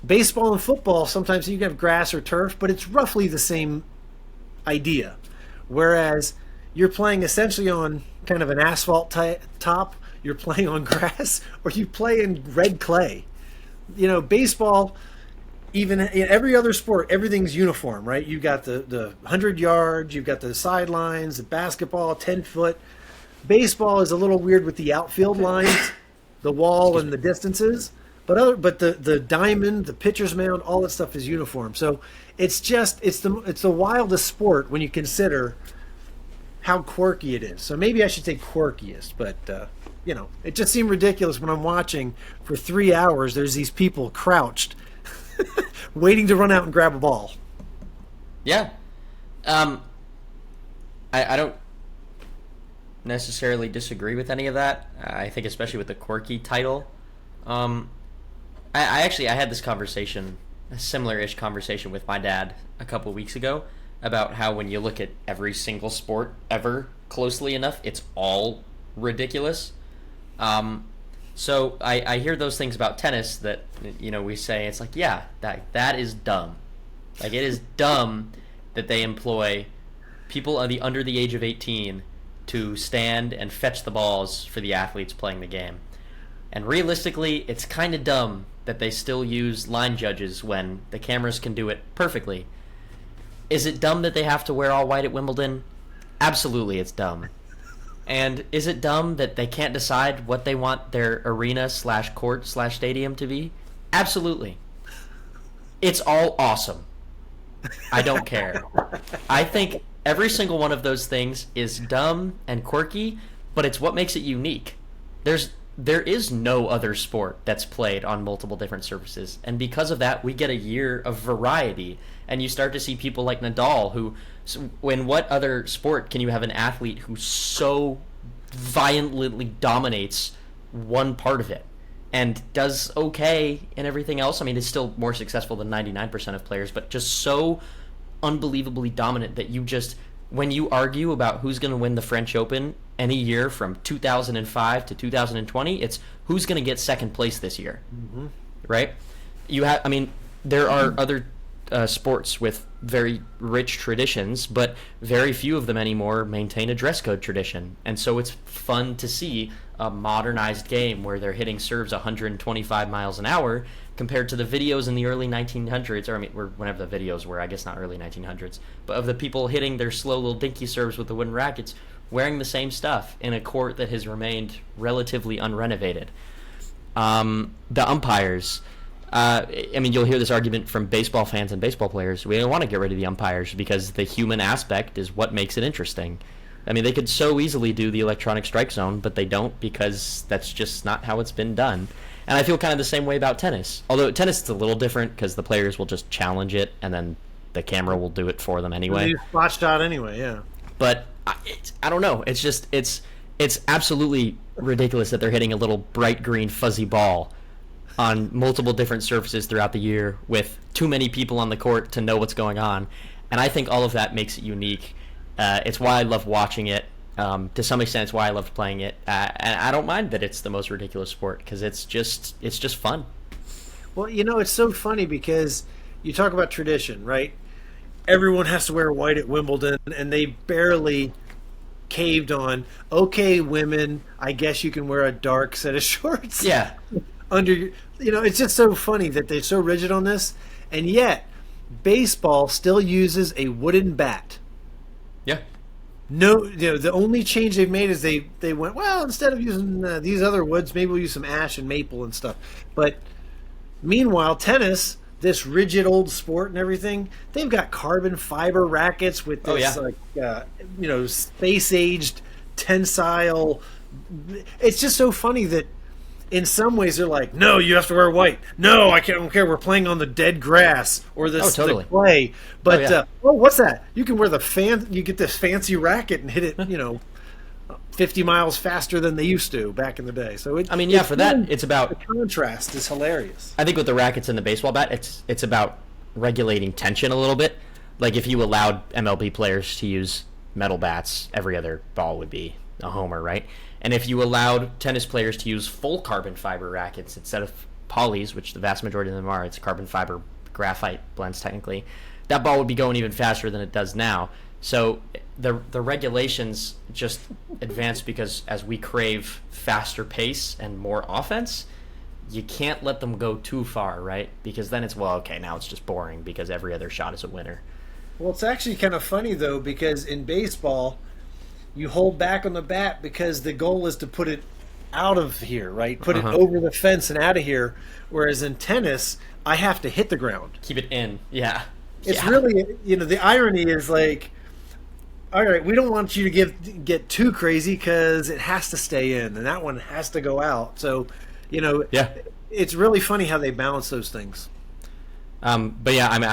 S1: Baseball and football, sometimes you can have grass or turf, but it's roughly the same idea. Whereas you're playing essentially on kind of an asphalt top, you're playing on grass, or you play in red clay. Baseball, even in every other sport, everything's uniform, right? You've got the 100 yards, you've got the sidelines, the basketball, 10 foot. Baseball is a little weird with the outfield lines, the wall, and the distances. But the diamond, the pitcher's mound, all that stuff is uniform. So it's the wildest sport when you consider how quirky it is. So maybe I should say quirkiest, but it just seemed ridiculous when I'm watching for 3 hours. There's these people crouched, waiting to run out and grab a ball.
S2: Yeah, I don't necessarily disagree with any of that. I think especially with the quirky title. I had this conversation, a similar-ish conversation with my dad a couple weeks ago about how when you look at every single sport ever closely enough, it's all ridiculous. So I hear those things about tennis that, we say, it's like, yeah, that is dumb. Like, it is dumb that they employ people under the age of 18 to stand and fetch the balls for the athletes playing the game. And realistically, it's kind of dumb that they still use line judges when the cameras can do it perfectly. Is it dumb that they have to wear all white at Wimbledon? Absolutely, it's dumb. And is it dumb that they can't decide what they want their arena/court/stadium to be? Absolutely. It's all awesome. I don't care. I think every single one of those things is dumb and quirky, but it's what makes it unique. There is no other sport that's played on multiple different surfaces, and because of that, we get a year of variety. And you start to see people like Nadal, who, in what other sport can you have an athlete who so violently dominates one part of it and does okay in everything else? I mean, it's still more successful than 99% of players, but just so unbelievably dominant that when you argue about who's going to win the French Open any year from 2005 to 2020, it's who's going to get second place this year, right? There are other sports with very rich traditions, but very few of them anymore maintain a dress code tradition. And so it's fun to see a modernized game where they're hitting serves 125 miles an hour compared to the videos in the early 1900s, or whenever the videos were, I guess not early 1900s, but of the people hitting their slow little dinky serves with the wooden rackets, wearing the same stuff in a court that has remained relatively unrenovated. The umpires, you'll hear this argument from baseball fans and baseball players. We don't want to get rid of the umpires because the human aspect is what makes it interesting. They could so easily do the electronic strike zone, but they don't because that's just not how it's been done. And I feel kind of the same way about tennis. Although tennis is a little different because the players will just challenge it and then the camera will do it for them anyway.
S1: They botched out anyway, yeah.
S2: But I don't know. It's absolutely ridiculous that they're hitting a little bright green fuzzy ball on multiple different surfaces throughout the year with too many people on the court to know what's going on. And I think all of that makes it unique. It's why I love watching it. To some extent, it's why I loved playing it. And I don't mind that it's the most ridiculous sport because it's just fun.
S1: Well, it's so funny because you talk about tradition, right? Everyone has to wear white at Wimbledon, and they barely caved on, okay, women, I guess you can wear a dark set of shorts.
S2: Yeah.
S1: It's just so funny that they're so rigid on this, and yet baseball still uses a wooden bat.
S2: Yeah.
S1: No, the only change they've made is they went, well, instead of using these other woods, maybe we'll use some ash and maple and stuff. But meanwhile, tennis, this rigid old sport and everything, they've got carbon fiber rackets with this space-aged tensile. It's just so funny that in some ways they're like, no, you have to wear white. No, I don't care. We're playing on the dead grass or the clay. But what's that? You can wear you get this fancy racket and hit it, 50 miles faster than they used to back in the day. So it's about the contrast is hilarious.
S2: I think with the rackets and the baseball bat, it's about regulating tension a little bit. Like if you allowed MLB players to use metal bats, every other ball would be a homer, right? And if you allowed tennis players to use full carbon fiber rackets instead of polys, which the vast majority of them are, it's carbon fiber graphite blends technically, that ball would be going even faster than it does now. So the regulations just advance because as we crave faster pace and more offense, you can't let them go too far, right? Because then it's, well, okay, now it's just boring because every other shot is a winner.
S1: Well, it's actually kind of funny, though, because in baseball, you hold back on the bat because the goal is to put it out of here, right? Put it over the fence and out of here. Whereas in tennis, I have to hit the ground.
S2: Keep it in, yeah.
S1: It's
S2: Yeah.
S1: really, the irony is like, all right, we don't want you to get too crazy because it has to stay in, and that one has to go out. So,
S2: Yeah.
S1: it's really funny how they balance those things.
S2: But yeah, I mean,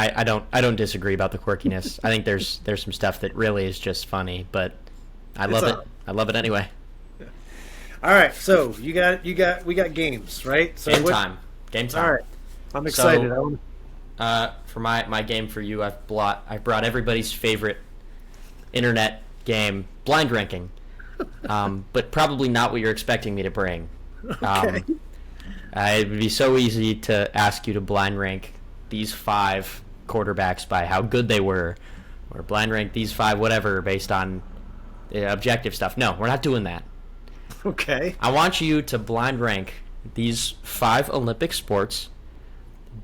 S2: I don't disagree about the quirkiness. I think there's some stuff that really is just funny, but I love it. I love it anyway.
S1: All right, so we got games, right? So
S2: Game time.
S1: All right, I'm excited.
S2: So, for my game for you, I brought everybody's favorite internet game, blind ranking, but probably not what you're expecting me to bring.
S1: Okay.
S2: It would be so easy to ask you to blind rank these 5 quarterbacks by how good they were, or blind rank these 5 whatever based on objective stuff. No, we're not doing that.
S1: Okay.
S2: I want you to blind rank these 5 Olympic sports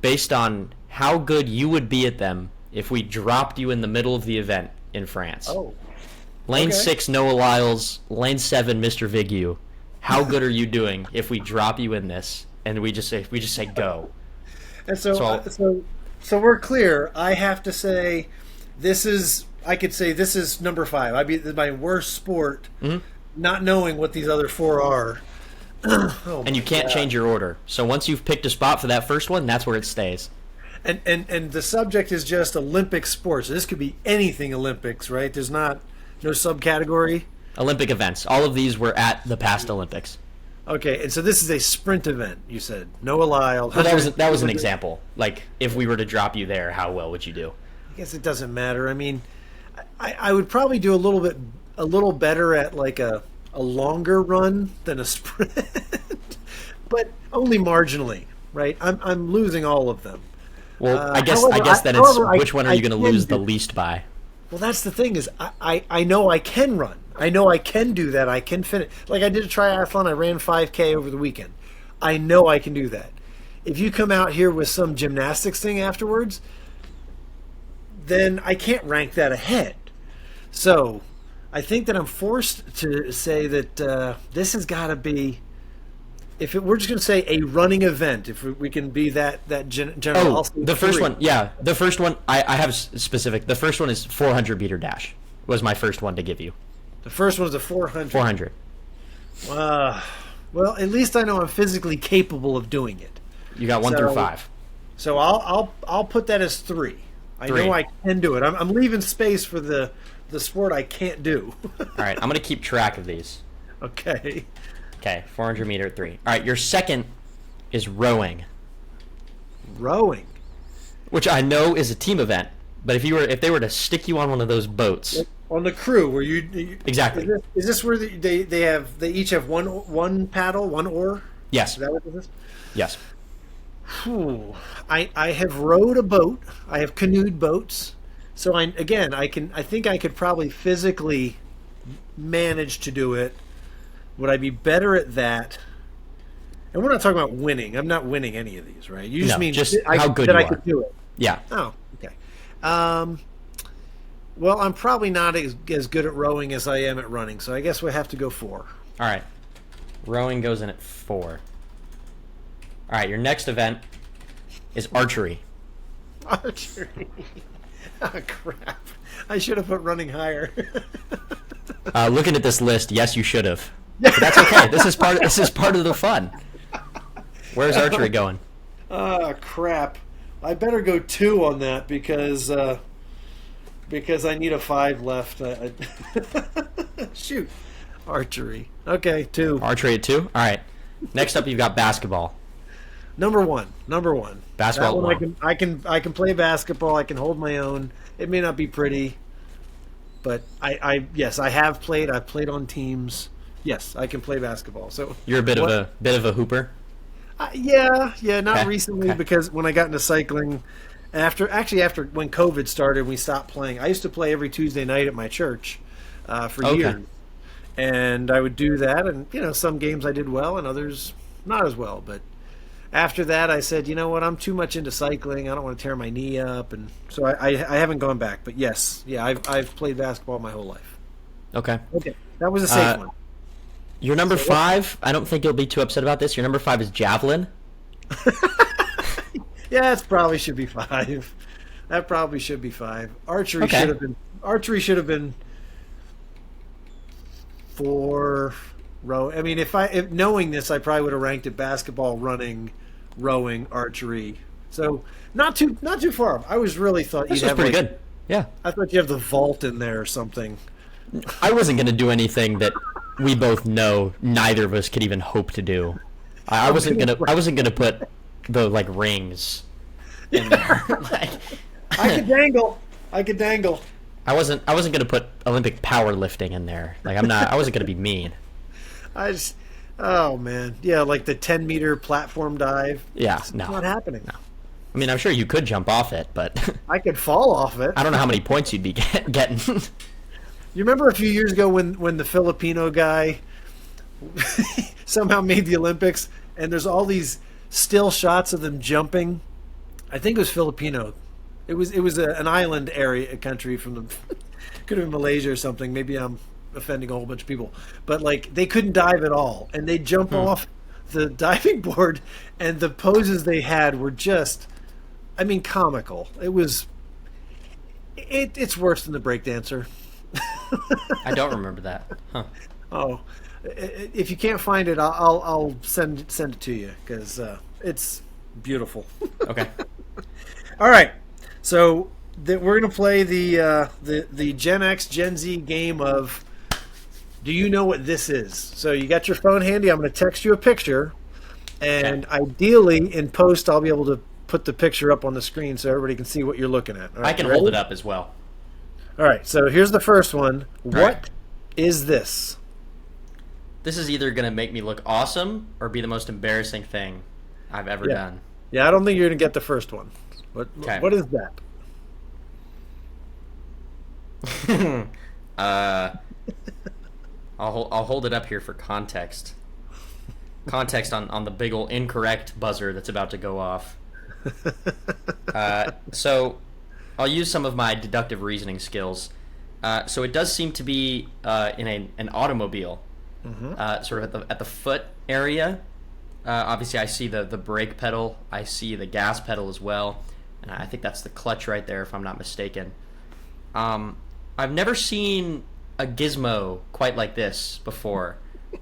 S2: based on how good you would be at them if we dropped you in the middle of the event in France.
S1: Oh.
S2: Lane
S1: okay.
S2: 6, Noah Lyles. Lane 7, Mr. Vigu. How good are you doing if we drop you in this and we just say go?
S1: And so we're clear. I have to say, I could say this is number 5. I'd be my worst sport, not knowing what these other 4 are.
S2: And you can't change your order. So once you've picked a spot for that first one, that's where it stays.
S1: And the subject is just Olympic sports. This could be anything Olympics, right? There's no subcategory.
S2: Olympic events. All of these were at the past Olympics.
S1: Okay, and so this is a sprint event. You said Noah Lyles.
S2: Well, that was an example. Like if we were to drop you there, how well would you do?
S1: I guess it doesn't matter. I mean, I would probably do a little better at like a longer run than a sprint, but only marginally, right? I'm losing all of them.
S2: Well, I guess then
S1: however,
S2: it's which one are you going to
S1: can
S2: lose the least by?
S1: Well, that's the thing is I know I can run. I know I can do that. I can finish. Like I did a triathlon. I ran 5K over the weekend. I know I can do that. If you come out here with some gymnastics thing afterwards, then I can't rank that ahead. So I think that I'm forced to say that this has got to be, we're just going to say a running event, if we can be that general.
S2: Oh, the first one, yeah. The first one, I have specific. The first one is 400 meter dash was my first one to give you.
S1: The first one is a 400.
S2: 400.
S1: Well, at least I know I'm physically capable of doing it.
S2: You got 1 through 5.
S1: So I'll put that as 3. I know I can do it. I'm leaving space for the sport I can't do.
S2: All right, I'm going to keep track of these.
S1: Okay.
S2: Okay, 400 meter 3. All right, your second is rowing.
S1: Rowing.
S2: Which I know is a team event, but if they were to stick you on one of those boats,
S1: on the crew where you
S2: exactly.
S1: Is this where they each have one paddle, one oar?
S2: Yes.
S1: Is that what this is?
S2: Yes.
S1: Whew. I have rowed a boat. I have canoed boats. So I think I could probably physically manage to do it. Would I be better at that? And we're not talking about winning. I'm not winning any of these, right? You just mean
S2: just how good
S1: that
S2: you
S1: I
S2: are.
S1: could do it.
S2: Yeah.
S1: Oh, okay. Well, I'm probably not as good at rowing as I am at running, so I guess we have to go 4.
S2: All right. Rowing goes in at 4. All right, your next event is archery.
S1: Archery. Oh, crap. I should have put running higher.
S2: Looking at this list, yes, you should have. But that's okay. This is part of the fun. Where's archery going?
S1: Oh, crap. I better go 2 on that because I need a 5 left. Shoot. Archery. Okay, 2.
S2: Archery at 2? All right. Next up, you've got basketball.
S1: Number one.
S2: Basketball.
S1: That one I can play basketball. I can hold my own. It may not be pretty, but yes, I have played. I've played on teams. Yes, I can play basketball. So
S2: You're a bit
S1: what?
S2: of a hooper.
S1: Yeah, not
S2: Okay.
S1: recently
S2: Okay.
S1: because when I got into cycling, after when COVID started, we stopped playing. I used to play every Tuesday night at my church for
S2: Okay.
S1: years, and I would do that. And some games I did well, and others not as well. But after that, I said, you know what, I'm too much into cycling. I don't want to tear my knee up, and so I haven't gone back. But yes, yeah, I've played basketball my whole life.
S2: Okay.
S1: Okay, that was a safe
S2: Uh,
S1: one.
S2: Your number
S1: So what-
S2: 5. I don't think you'll be too upset about this. Your number 5 is javelin.
S1: Yeah, it probably should be 5. That probably should be 5. Archery
S2: Okay.
S1: should have been. Archery should have been 4. Row. I mean, if knowing this, I probably would have ranked it basketball, running, rowing, archery. So not too far. I was really thought
S2: This
S1: you'd
S2: was
S1: have
S2: pretty
S1: like,
S2: good. Yeah.
S1: I thought you have the vault in there or something.
S2: I wasn't going to do anything that we both know neither of us could even hope to do. I wasn't gonna put the like rings in there. Like,
S1: I could dangle. I could dangle.
S2: I wasn't gonna put Olympic powerlifting in there. Like I wasn't gonna be mean.
S1: I just. Oh man, yeah, like the 10-meter platform dive.
S2: Yeah,
S1: It's
S2: no.
S1: not happening.
S2: I mean, I'm sure you could jump off it, but
S1: I could fall off it.
S2: I don't know how many points you'd be getting.
S1: You remember a few years ago when the Filipino guy somehow made the Olympics, and there's all these still shots of them jumping. I think it was Filipino. It was an island area, a country from the could have been Malaysia or something. Maybe I'm offending a whole bunch of people, but like they couldn't dive at all, and they jump off the diving board, and the poses they had were just, I mean, comical. It was. It's worse than the breakdancer.
S2: I don't remember that. Huh.
S1: Oh, if you can't find it, I'll send it to you because it's beautiful.
S2: Okay.
S1: All right, so we're gonna play the Gen X Gen Z game of Do you know what this is? So you got your phone handy. I'm gonna text you a picture, and ideally in post I'll be able to put the picture up on the screen so everybody can see what you're looking at. All right,
S2: I can
S1: you
S2: hold
S1: ready?
S2: it up as well.
S1: All right, so here's the first one. What
S2: right.
S1: is this?
S2: This is either gonna make me look awesome or be the most embarrassing thing I've ever
S1: Yeah.
S2: done.
S1: Yeah, I don't think you're gonna get the first one.
S2: Okay.
S1: What is that?
S2: I'll hold it up here for context. Context on the big ol' incorrect buzzer that's about to go off. So I'll use some of my deductive reasoning skills. So it does seem to be in an automobile, sort of at the foot area. Obviously, I see the brake pedal. I see the gas pedal as well. And I think that's the clutch right there, if I'm not mistaken. I've never seen a gizmo quite like this before.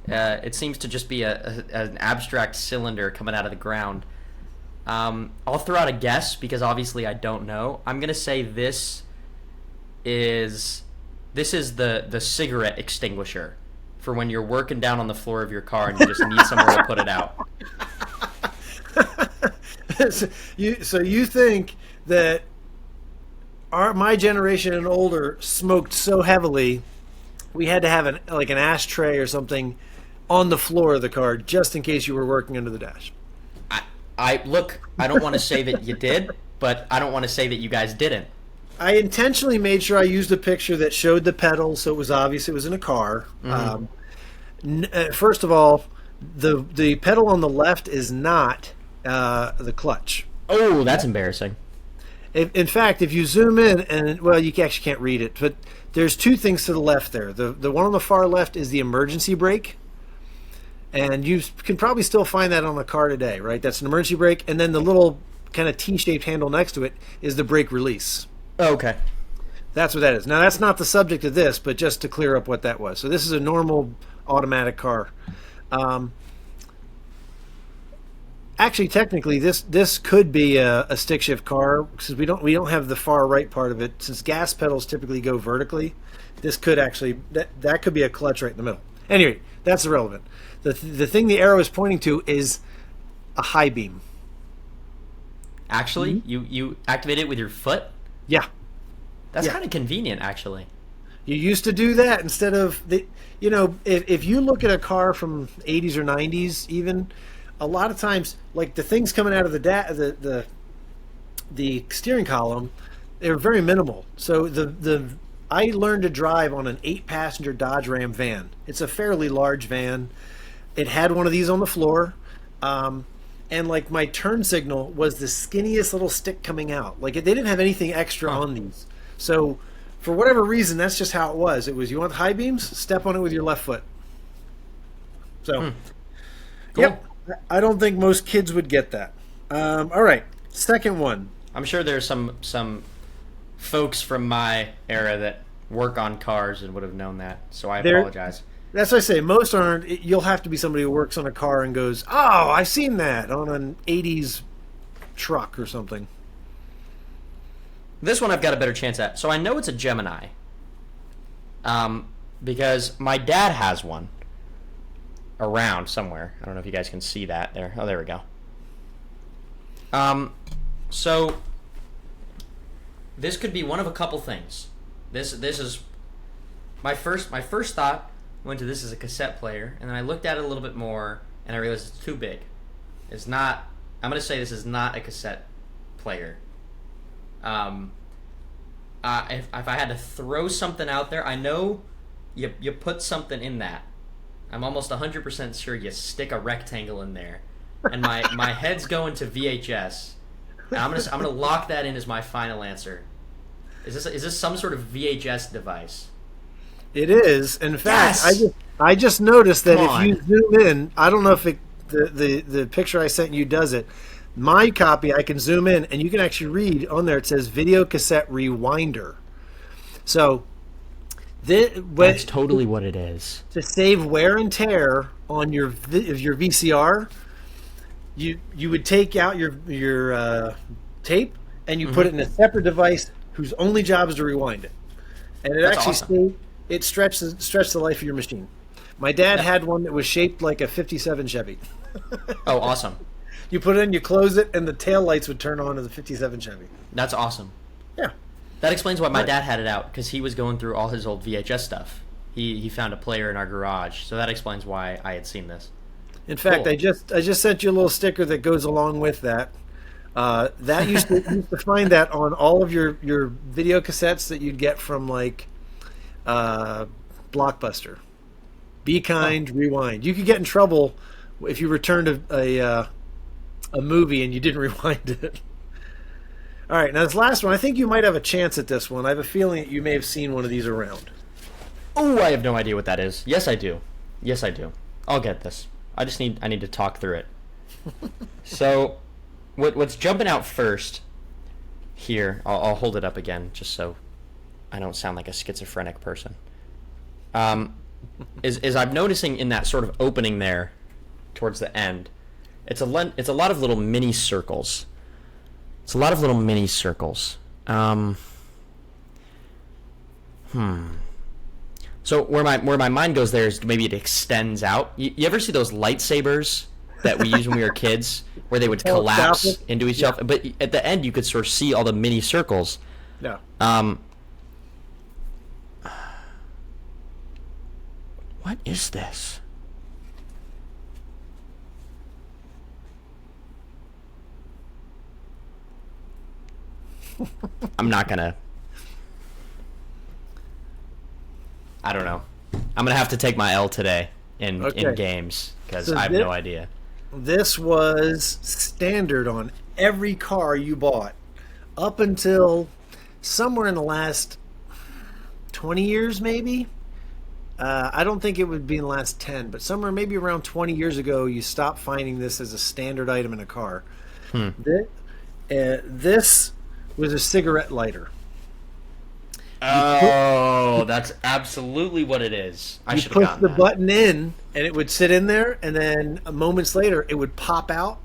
S2: It seems to just be an abstract cylinder coming out of the ground. I'll throw out a guess because obviously I don't know. I'm gonna say this is the cigarette extinguisher for when you're working down on the floor of your car and you just need somewhere to put it out.
S1: So you think that my generation and older smoked so heavily we had to have an ashtray or something on the floor of the car just in case you were working under the dash?
S2: I look, I don't want to say that you did, but I don't want to say that you guys didn't.
S1: I intentionally made sure I used a picture that showed the pedal, so it was obvious it was in a car. First of all, the pedal on the left is not the clutch.
S2: Oh, that's embarrassing.
S1: In fact, if you zoom in, and well, you actually can't read it, but there's two things to the left there. The one on the far left is the emergency brake, and you can probably still find that on a car today, right? That's an emergency brake, and then the little kind of T-shaped handle next to it is the brake release.
S2: Okay.
S1: That's what that is. Now, that's not the subject of this, but just to clear up what that was. So this is a normal automatic car. Actually, technically, this could be a stick shift car because we don't have the far right part of it. Since gas pedals typically go vertically, this could actually that could be a clutch right in the middle. Anyway, that's irrelevant. The thing the arrow is pointing to is a high beam.
S2: Actually, you activate it with your foot?
S1: Yeah.
S2: That's
S1: Yeah.
S2: kind of convenient, actually.
S1: You used to do that instead of the, if you look at a car from 80s or 90s, even a lot of times, like the things coming out of the steering column, they're very minimal. So the I learned to drive on an 8-passenger Dodge Ram van. It's a fairly large van. It had one of these on the floor. And like my turn signal was the skinniest little stick coming out. Like they didn't have anything extra on these. So for whatever reason, that's just how it was. It was, you want high beams, step on it with your left foot. So,
S2: Cool.
S1: yep. I don't think most kids would get that. All right, second one.
S2: I'm sure there's some folks from my era that work on cars and would have known that. So I apologize.
S1: That's what I say. Most aren't. You'll have to be somebody who works on a car and goes, "Oh, I've seen that on an '80s truck or something."
S2: This one I've got a better chance at. So I know it's a Gemini. Because my dad has one around somewhere. I don't know if you guys can see that there. Oh, there we go. So this could be one of a couple things. This is my first thought went to, this is a cassette player, and then I looked at it a little bit more and I realized it's too big. It's not. I'm going to say this is not a cassette player. If I had to throw something out there, I know you put something in that. I'm almost 100% sure you stick a rectangle in there, and my head's going to VHS. And I'm gonna lock that in as my final answer. Is this some sort of VHS device?
S1: It is. In fact,
S2: Yes!
S1: I just noticed that
S2: Come
S1: if
S2: on.
S1: you zoom in, I don't know if the picture I sent you does it. My copy, I can zoom in, and you can actually read on there. It says video cassette rewinder. So,
S2: That's totally what it is.
S1: to save wear and tear on your VCR, you would take out your tape and you put it in a separate device whose only job is to rewind it, and it
S2: That's
S1: actually
S2: awesome.
S1: it stretched the life of your machine. My dad had one that was shaped like a '57 Chevy.
S2: Oh, awesome.
S1: You put it in, you close it, and the tail lights would turn on as a '57 Chevy.
S2: That's awesome.
S1: Yeah.
S2: That explains why my dad had it out, because he was going through all his old VHS stuff. He found a player in our garage, so that explains why I had seen this.
S1: In fact,
S2: Cool.
S1: I just sent you a little sticker that goes along with that. That used to find that on all of your video cassettes that you'd get from like Blockbuster. Be kind, rewind. You could get in trouble if you returned a movie and you didn't rewind it. All right, now this last one, I think you might have a chance at this one. I have a feeling that you may have seen one of these around.
S2: Oh, I have no idea what that is. Yes, I do. Yes, I do. I'll get this. I need to talk through it. So, what's jumping out first here? I'll hold it up again just so I don't sound like a schizophrenic person. Is I'm noticing in that sort of opening there, towards the end, it's a lot of little mini circles. It's a lot of little mini circles. So where my mind goes there is maybe it extends out. You ever see those lightsabers that we used when we were kids, where they would collapse
S1: Telescopic?
S2: into each other? But at the end, you could sort of see all the mini circles.
S1: No.
S2: What is this? I'm not gonna. I don't know. I'm gonna have to take my L today in
S1: Okay.
S2: games because
S1: So
S2: I have no idea.
S1: This was standard on every car you bought up until somewhere in the last 20 years, maybe. I don't think it would be in the last 10, but somewhere maybe around 20 years ago, you stopped finding this as a standard item in a car. This was a cigarette lighter.
S2: Oh, that's absolutely what it is. I
S1: You
S2: should have
S1: push
S2: gotten
S1: the
S2: that.
S1: button in, and it would sit in there, and then moments later, it would pop out.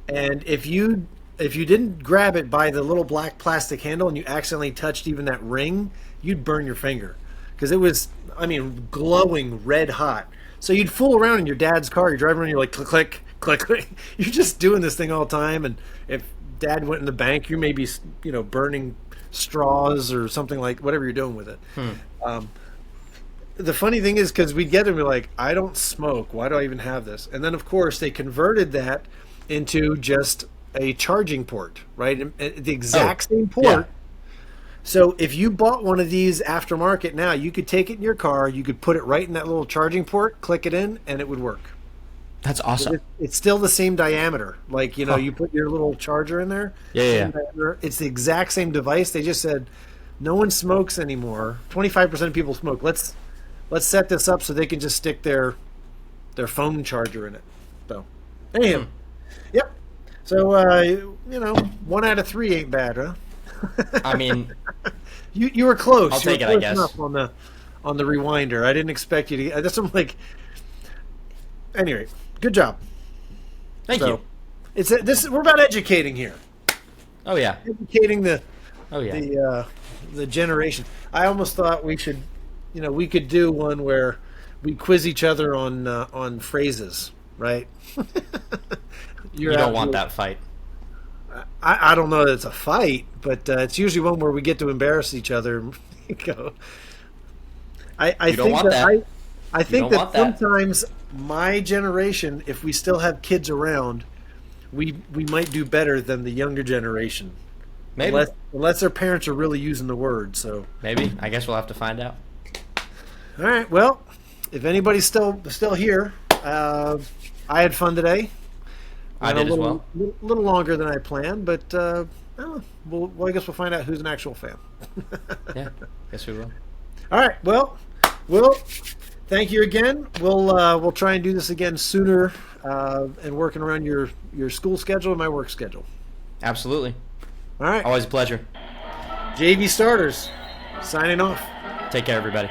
S1: And if you didn't grab it by the little black plastic handle, and you accidentally touched even that ring, you'd burn your finger because it was, I mean, glowing red hot. So you'd fool around in your dad's car. You're driving around, you're like click click click click. You're just doing this thing all the time, and if dad went in the bank, you may be, burning straws or something like whatever you're doing with it. The funny thing is because we'd get them, we're like, I don't smoke. Why do I even have this? And then, of course, they converted that into just a charging port, right? The exact same port.
S2: yeah.
S1: So if you bought one of these aftermarket now, you could take it in your car, you could put it right in that little charging port, click it in, and it would work.
S2: That's awesome.
S1: It's still the same diameter. Like, you know, you put your little charger in there.
S2: Yeah,
S1: same
S2: yeah.
S1: diameter. It's the exact same device. They just said no one smokes anymore. 25% of people smoke. Let's set this up so they can just stick their phone charger in it. So, anyhow, yep. So, you know, 1 out of 3 ain't bad, huh?
S2: I mean,
S1: You were close.
S2: I'll
S1: You were
S2: take it, I
S1: close
S2: guess.
S1: enough on the rewinder. I didn't expect you to. That's I'm like. Anyway, good job.
S2: thank you.
S1: We're about educating here.
S2: Oh yeah.
S1: Educating
S2: Oh yeah.
S1: the generation. I almost thought we should, you know, we could do one where we quiz each other on phrases, right?
S2: You don't want that fight.
S1: I don't know that it's a fight, but it's usually one where we get to embarrass each other. And go. I
S2: You don't
S1: think
S2: want that.
S1: I think
S2: don't
S1: that
S2: want that.
S1: sometimes my generation, if we still have kids around, we might do better than the younger generation.
S2: Maybe.
S1: Unless their parents are really using the word. So,
S2: Maybe. I guess we'll have to find out.
S1: all right. Well, if anybody's still here, I had fun today.
S2: I
S1: Went
S2: did
S1: a
S2: as
S1: little,
S2: well.
S1: little longer than I planned, but I guess we'll find out who's an actual fan.
S2: Yeah. Guess we will.
S1: All right. Well, Will, thank you again. We'll try and do this again sooner, and working around your school schedule and my work schedule.
S2: Absolutely.
S1: All right.
S2: Always a pleasure.
S1: JV Starters, signing off.
S2: Take care, everybody.